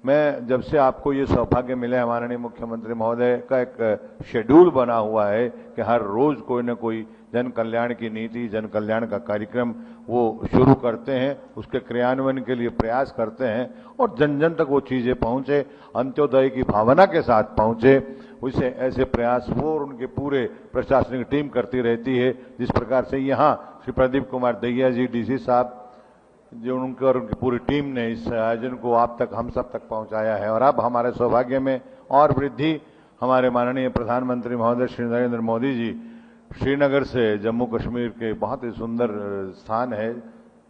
मैं जब से आपको ये सौभाग्य मिला है, माननीय मुख्यमंत्री महोदय का एक शेड्यूल बना हुआ है कि हर रोज कोई न कोई जन कल्याण की नीति, जन कल्याण का कार्यक्रम वो शुरू करते हैं, उसके क्रियान्वयन के लिए प्रयास करते हैं और जन जन तक वो चीजें पहुंचे, अंत्योदय की भावना के साथ पहुंचे। उसे ऐसे प्रयास वो और उनके पूरे प्रशासनिक टीम करती रहती है। जिस प्रकार से यहाँ श्री प्रदीप कुमार दहिया जी डीसी साहब, जो उनके और उनकी पूरी टीम ने इस आयोजन को आप तक, हम सब तक पहुंचाया है। और अब हमारे सौभाग्य में और वृद्धि, हमारे माननीय प्रधानमंत्री महोदय श्री नरेंद्र मोदी जी श्रीनगर से जम्मू कश्मीर के बहुत ही सुंदर स्थान है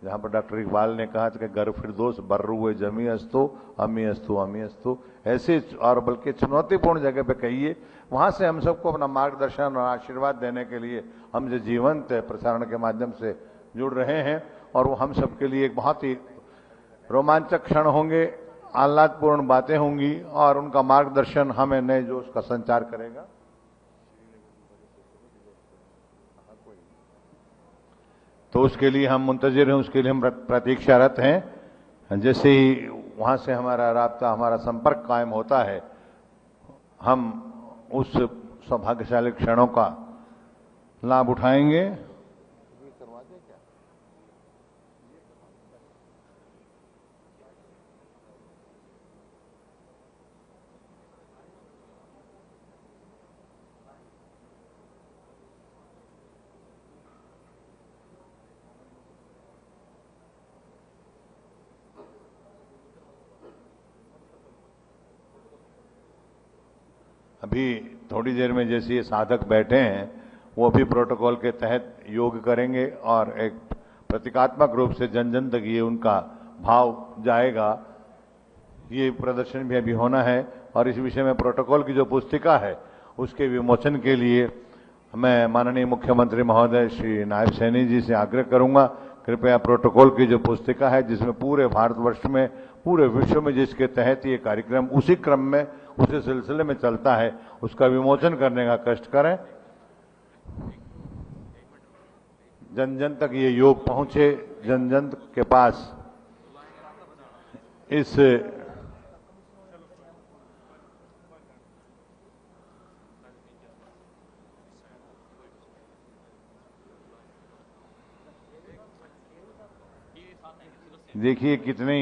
जहां पर डॉक्टर इकबाल ने कहा था कि गर फिरदौस बर्रुए जमी अस्तो अमी अस्तु अमी अस्तु, ऐसे और बल्कि चुनौतीपूर्ण जगह पे कहिए, वहां से हम सबको अपना मार्गदर्शन और आशीर्वाद देने के लिए हम जो जीवंत प्रसारण के माध्यम से जुड़ रहे हैं और वो हम सबके लिए एक बहुत ही रोमांचक क्षण होंगे, आह्लादपूर्ण बातें होंगी और उनका मार्गदर्शन हमें नए जोश का संचार करेगा। तो उसके लिए हम मुंतजिर हैं, उसके लिए हम प्रतीक्षारत हैं। जैसे ही वहां से हमारा राब्ता, हमारा संपर्क कायम होता है, हम उस सौभाग्यशाली क्षणों का लाभ उठाएंगे। अभी थोड़ी देर में जैसे ये साधक बैठे हैं वो भी प्रोटोकॉल के तहत योग करेंगे और एक प्रतीकात्मक रूप से जन जन तक ये उनका भाव जाएगा। ये प्रदर्शन भी अभी होना है और इस विषय में प्रोटोकॉल की जो पुस्तिका है उसके विमोचन के लिए मैं माननीय मुख्यमंत्री महोदय श्री नायब सैनी जी से आग्रह करूंगा, कृपया प्रोटोकॉल की जो पुस्तिका है जिसमें पूरे भारतवर्ष में, पूरे विश्व में जिसके तहत ये कार्यक्रम उसी क्रम में, उसी सिलसिले में चलता है, उसका विमोचन करने का कष्ट करें। जन जन तक ये योग पहुंचे, जन जन के पास इस देखिए कितनी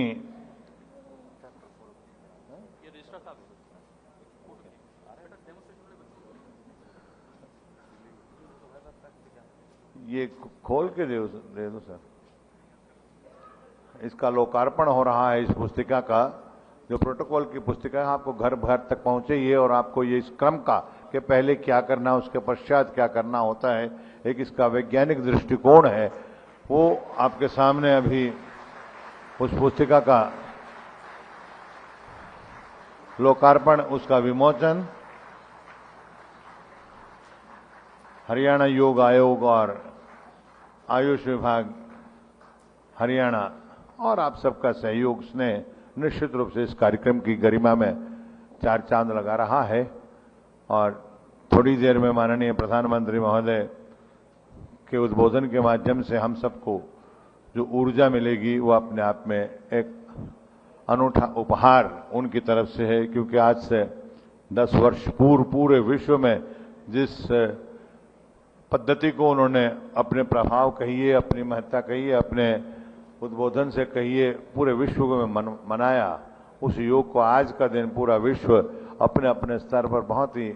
ये खोल के दे दो सर। इसका लोकार्पण हो रहा है इस पुस्तिका का, जो प्रोटोकॉल की पुस्तिका है, आपको घर घर तक पहुंचे ये, और आपको ये इस क्रम का कि पहले क्या करना उसके पश्चात क्या करना होता है, एक इसका वैज्ञानिक दृष्टिकोण है, वो आपके सामने अभी उस पुस्तिका का लोकार्पण, उसका विमोचन हरियाणा योग आयोग और आयुष विभाग हरियाणा और आप सबका सहयोग स्नेह निश्चित रूप से इस कार्यक्रम की गरिमा में चार चांद लगा रहा है। और थोड़ी देर में माननीय प्रधानमंत्री महोदय के उद्बोधन के माध्यम से हम सबको जो ऊर्जा मिलेगी वो अपने आप में एक अनूठा उपहार उनकी तरफ से है, क्योंकि आज से 10 वर्ष पूर्व पूरे विश्व में जिस पद्धति को उन्होंने अपने प्रभाव कहिए, अपनी महत्ता कहिए, अपने उद्बोधन से कहिए, पूरे विश्व में मनाया, उस योग को आज का दिन पूरा विश्व अपने अपने स्तर पर बहुत ही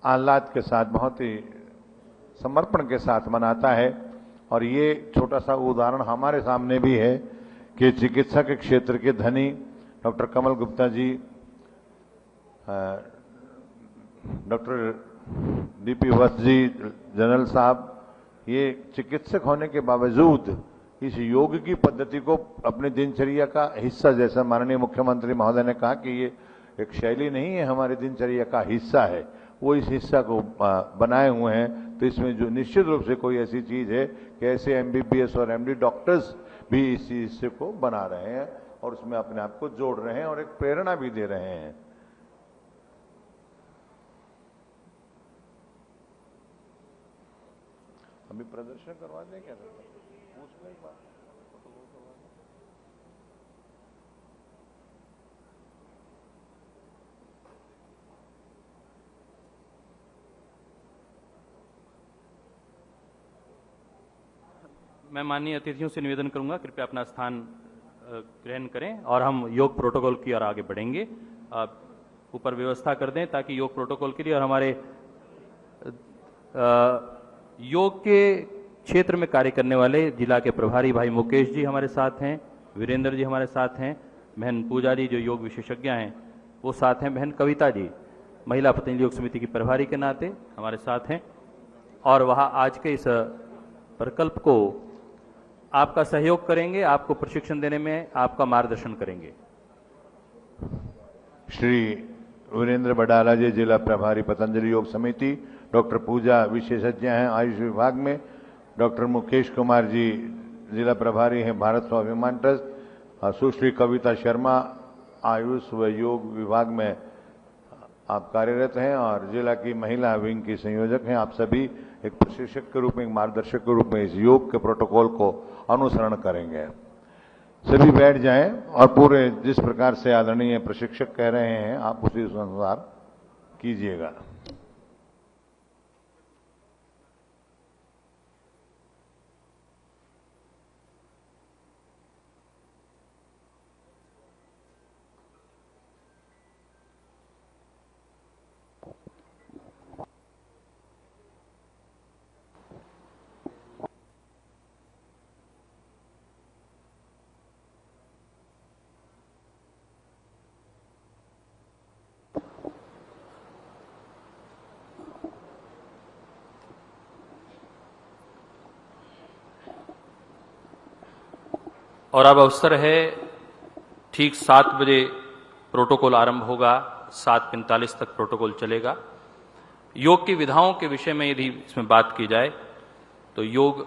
आह्लाद के साथ, बहुत ही समर्पण के साथ मनाता है। और ये छोटा सा उदाहरण हमारे सामने भी है कि चिकित्सा के क्षेत्र के धनी डॉक्टर कमल गुप्ता जी, डॉक्टर डीपी वत्स जी जनरल साहब, ये चिकित्सक होने के बावजूद इस योग की पद्धति को अपनी दिनचर्या का हिस्सा, जैसा माननीय मुख्यमंत्री महोदय ने कहा कि ये एक शैली नहीं है, हमारी दिनचर्या का हिस्सा है, वो इस हिस्सा को बनाए हुए हैं। तो इसमें जो निश्चित रूप से कोई ऐसी चीज है कि ऐसे एमबीबीएस और एमडी डॉक्टर्स भी इस हिस्से को बना रहे हैं और उसमें अपने आप को जोड़ रहे हैं और एक प्रेरणा भी दे रहे हैं। अभी प्रदर्शन करवा दें क्या सर? पूछ लें एक बार। मैं माननीय अतिथियों से निवेदन करूंगा कृपया अपना स्थान ग्रहण करें और हम योग प्रोटोकॉल की ओर आगे बढ़ेंगे। ऊपर व्यवस्था कर दें ताकि योग प्रोटोकॉल के लिए और हमारे योग के क्षेत्र में कार्य करने वाले जिला के प्रभारी भाई मुकेश जी हमारे साथ हैं, वीरेंद्र जी हमारे साथ हैं, बहन पूजा जी जो योग विशेषज्ञ हैं वो साथ हैं, बहन कविता जी महिला पतंजलि योग समिति की प्रभारी के नाते हमारे साथ हैं और वहाँ आज के इस प्रकल्प को आपका सहयोग करेंगे, आपको प्रशिक्षण देने में आपका मार्गदर्शन करेंगे। श्री वीरेंद्र बडाला जी जिला प्रभारी पतंजलि योग समिति, डॉक्टर पूजा विशेषज्ञ हैं आयुष विभाग में, डॉक्टर मुकेश कुमार जी जिला प्रभारी हैं भारत स्वाभिमान ट्रस्ट, सुश्री कविता शर्मा आयुष व योग विभाग में आप कार्यरत हैं और जिला की महिला विंग की संयोजक हैं। आप सभी एक प्रशिक्षक के रूप में, एक मार्गदर्शक के रूप में इस योग के प्रोटोकॉल को अनुसरण करेंगे। सभी बैठ जाएं और पूरे जिस प्रकार से आदरणीय प्रशिक्षक कह रहे हैं आप उसी अनुसार कीजिएगा। और अब अवसर है ठीक 7 बजे प्रोटोकॉल आरंभ होगा, 7:45 तक प्रोटोकॉल चलेगा। योग की विधाओं के विषय में यदि इसमें बात की जाए तो योग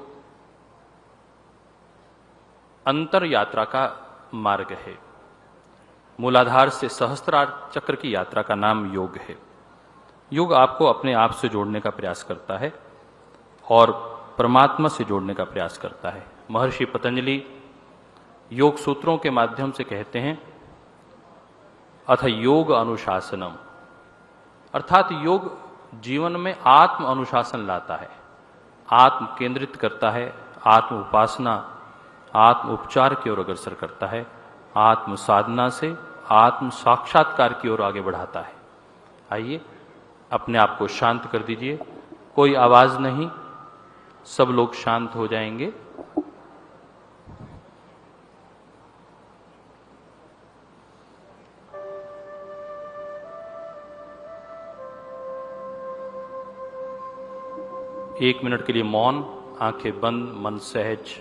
अंतर यात्रा का मार्ग है। मूलाधार से सहस्त्रार चक्र की यात्रा का नाम योग है। योग आपको अपने आप से जोड़ने का प्रयास करता है और परमात्मा से जोड़ने का प्रयास करता है। महर्षि पतंजलि योग सूत्रों के माध्यम से कहते हैं अथ योग अनुशासनम, अर्थात योग जीवन में आत्म अनुशासन लाता है, आत्म केंद्रित करता है, आत्म उपासना, आत्म उपचार की ओर अग्रसर करता है, आत्म साधना से आत्म साक्षात्कार की ओर आगे बढ़ाता है। आइए अपने आप को शांत कर दीजिए, कोई आवाज नहीं, सब लोग शांत हो जाएंगे। एक मिनट के लिए मौन, आंखें बंद, मन सहज।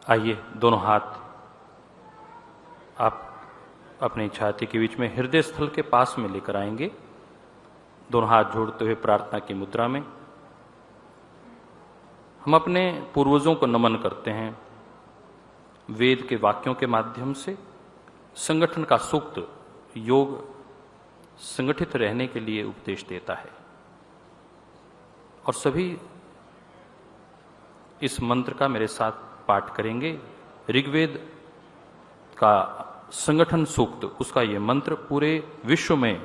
आइए दोनों हाथ आप अपनी छाती के बीच में हृदय स्थल के पास में लेकर आएंगे। दोनों हाथ जोड़ते हुए प्रार्थना की मुद्रा में हम अपने पूर्वजों को नमन करते हैं। वेद के वाक्यों के माध्यम से संगठन का सूक्त योग संगठित रहने के लिए उपदेश देता है और सभी इस मंत्र का मेरे साथ पाठ करेंगे। ऋग्वेद का संगठन सूक्त, उसका ये मंत्र पूरे विश्व में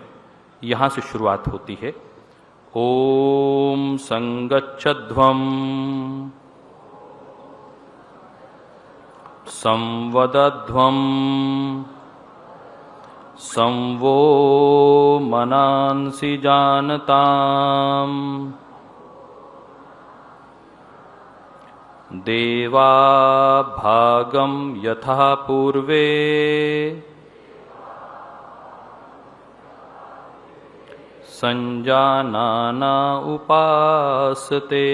यहां से शुरुआत होती है। ओम संगच्छध्वम संवदध्वम संवो मनांसि जानताम देवा भागम यथा पूर्वे संजानाना उपासते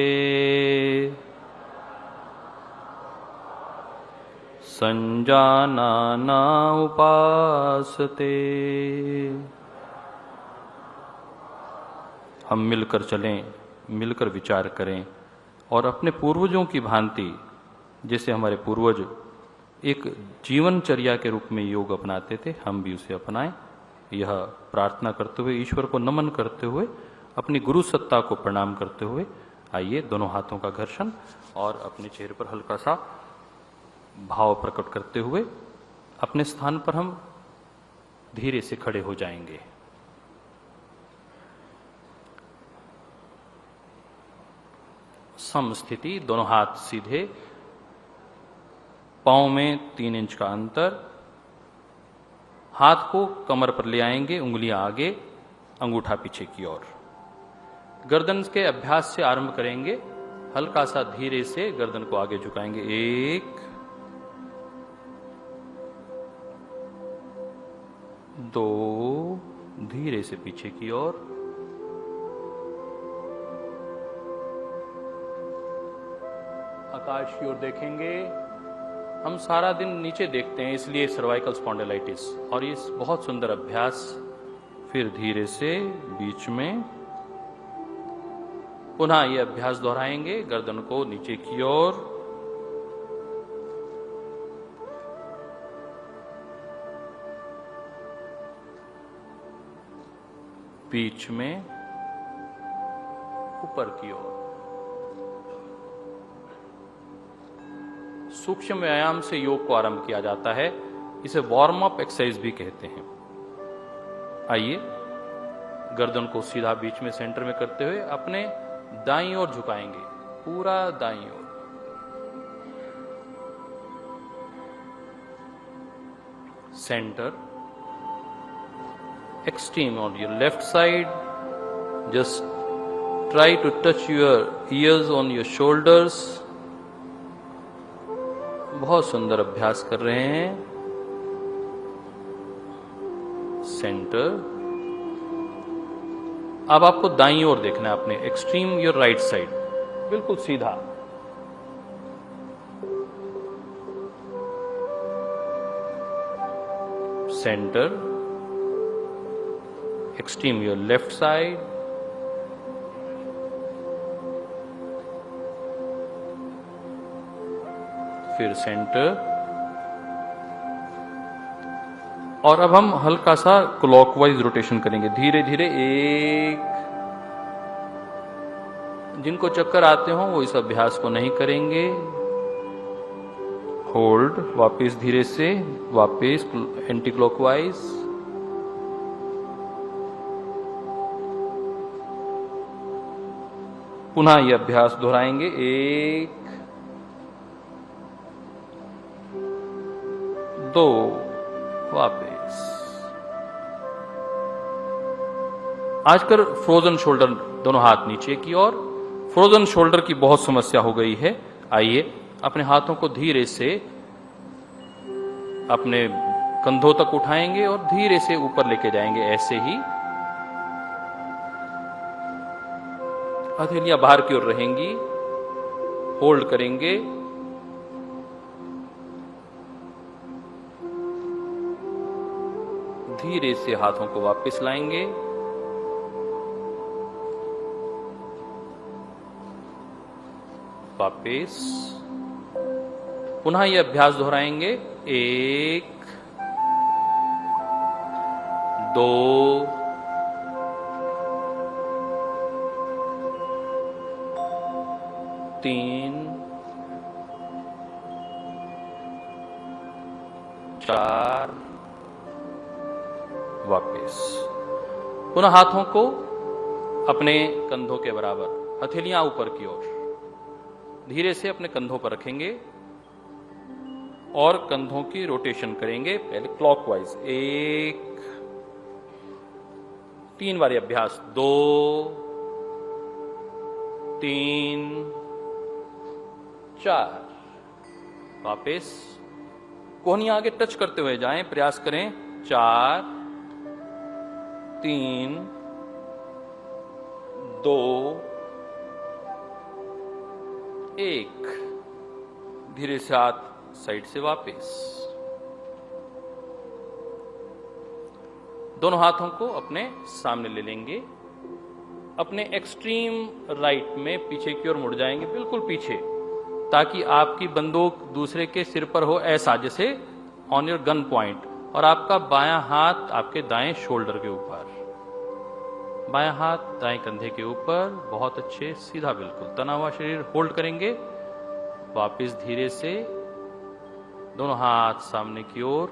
संजानाना उपासते। हम मिलकर चलें, मिलकर विचार करें और अपने पूर्वजों की भांति, जैसे हमारे पूर्वज एक जीवनचर्या के रूप में योग अपनाते थे, हम भी उसे अपनाएं। यह प्रार्थना करते हुए, ईश्वर को नमन करते हुए, अपनी गुरु सत्ता को प्रणाम करते हुए आइए दोनों हाथों का घर्षण और अपने चेहरे पर हल्का सा भाव प्रकट करते हुए अपने स्थान पर हम धीरे से खड़े हो जाएंगे। समस्थिति, दोनों हाथ सीधे, पांव में 3 इंच का अंतर, हाथ को कमर पर ले आएंगे, उंगलियां आगे, अंगूठा पीछे की ओर। गर्दन के अभ्यास से आरंभ करेंगे। हल्का सा धीरे से गर्दन को आगे झुकाएंगे। 1 2, धीरे से पीछे की ओर, आकाश की ओर देखेंगे। हम सारा दिन नीचे देखते हैं, इसलिए सर्वाइकल स्पॉन्डिलाइटिस। और ये बहुत सुंदर अभ्यास। फिर धीरे से बीच में पुनः ये अभ्यास दोहराएंगे, गर्दन को नीचे की ओर, बीच में, ऊपर की ओर। सूक्ष्म व्यायाम से योग को आरंभ किया जाता है। इसे वार्म अप एक्सरसाइज भी कहते हैं। आइए गर्दन को सीधा बीच में सेंटर में करते हुए अपने दाईं ओर झुकाएंगे, पूरा दाईं ओर। Centre, extreme on your left side. Just try to touch your ears on your shoulders. बहुत सुंदर अभ्यास कर रहे हैं। सेंटर। अब आपको दाईं ओर देखना है, अपने एक्सट्रीम योर राइट साइड, बिल्कुल सीधा। Centre, extreme your left side, फिर सेंटर। और अब हम हल्का सा क्लॉकवाइज रोटेशन करेंगे, धीरे धीरे। 1 जिनको चक्कर आते हों वो इस अभ्यास को नहीं करेंगे। होल्ड, वापस धीरे से, वापस एंटी क्लॉकवाइज। पुनः यह अभ्यास दोहराएंगे। 1 2, वापस। आजकल फ्रोजन शोल्डर, दोनों हाथ नीचे की ओर। फ्रोजन शोल्डर की बहुत समस्या हो गई है। आइए अपने हाथों को धीरे से अपने कंधों तक उठाएंगे और धीरे से ऊपर लेके जाएंगे। ऐसे ही हथेलियां बाहर की ओर रहेंगी। होल्ड करेंगे। धीरे से हाथों को वापस लाएंगे। वापस। पुनः यह अभ्यास दोहराएंगे। 1 2 3 4, वापस। पुनः हाथों को अपने कंधों के बराबर, हथेलियां ऊपर की ओर, धीरे से अपने कंधों पर रखेंगे और कंधों की रोटेशन करेंगे। पहले क्लॉकवाइज। 1 3 बार अभ्यास। 2 3 4, वापस। कोहनियां आगे टच करते हुए जाएं, प्रयास करें। 4 3 2 1, धीरे से हाथ साइड से वापस। दोनों हाथों को अपने सामने ले लेंगे। अपने एक्सट्रीम राइट में पीछे की ओर मुड़ जाएंगे, बिल्कुल पीछे, ताकि आपकी बंदूक दूसरे के सिर पर हो, ऐसा जैसे ऑन योर गन पॉइंट, और आपका बायां हाथ आपके दाएं शोल्डर के ऊपर, बायां हाथ दाएं कंधे के ऊपर। बहुत अच्छे, सीधा, बिल्कुल तना हुआ शरीर। होल्ड करेंगे। वापस धीरे से दोनों हाथ सामने की ओर,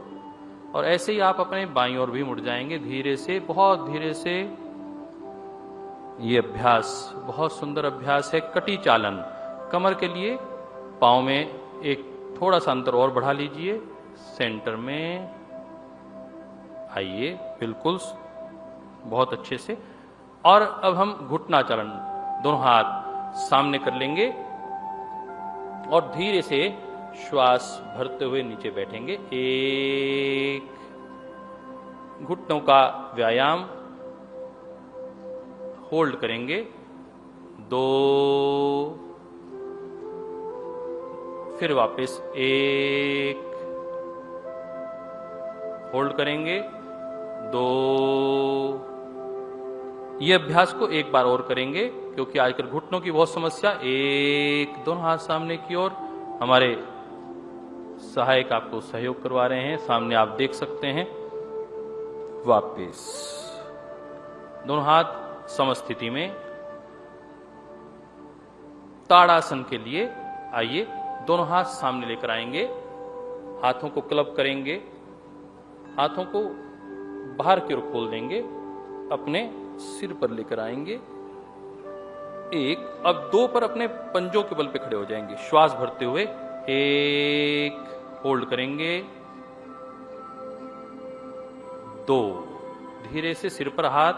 और ऐसे ही आप अपने बाईं ओर भी मुड़ जाएंगे, धीरे से, बहुत धीरे से। ये अभ्यास बहुत सुंदर अभ्यास है। कटी चालन। कमर के लिए पांव में एक थोड़ा सा अंतर और बढ़ा लीजिए। सेंटर में आइए, बिल्कुल, बहुत अच्छे से। और अब हम घुटना चालन, दोनों हाथ सामने कर लेंगे और धीरे से श्वास भरते हुए नीचे बैठेंगे। 1, घुटनों का व्यायाम। होल्ड करेंगे। 2, फिर वापस 1, होल्ड करेंगे। 2, ये अभ्यास को एक बार और करेंगे क्योंकि आजकल घुटनों की बहुत समस्या। 1, दोनों हाथ सामने की ओर। हमारे सहायक आपको सहयोग करवा रहे हैं, सामने आप देख सकते हैं। वापस दोनों हाथ समस्थिति में। ताड़ासन के लिए आइए, दोनों हाथ सामने लेकर आएंगे, हाथों को क्लब करेंगे, हाथों को बाहर की ओर खोल देंगे, अपने सिर पर लेकर आएंगे। 1, अब 2 पर अपने पंजों के बल पे खड़े हो जाएंगे, श्वास भरते हुए। 1, होल्ड करेंगे। 2, धीरे से सिर पर हाथ,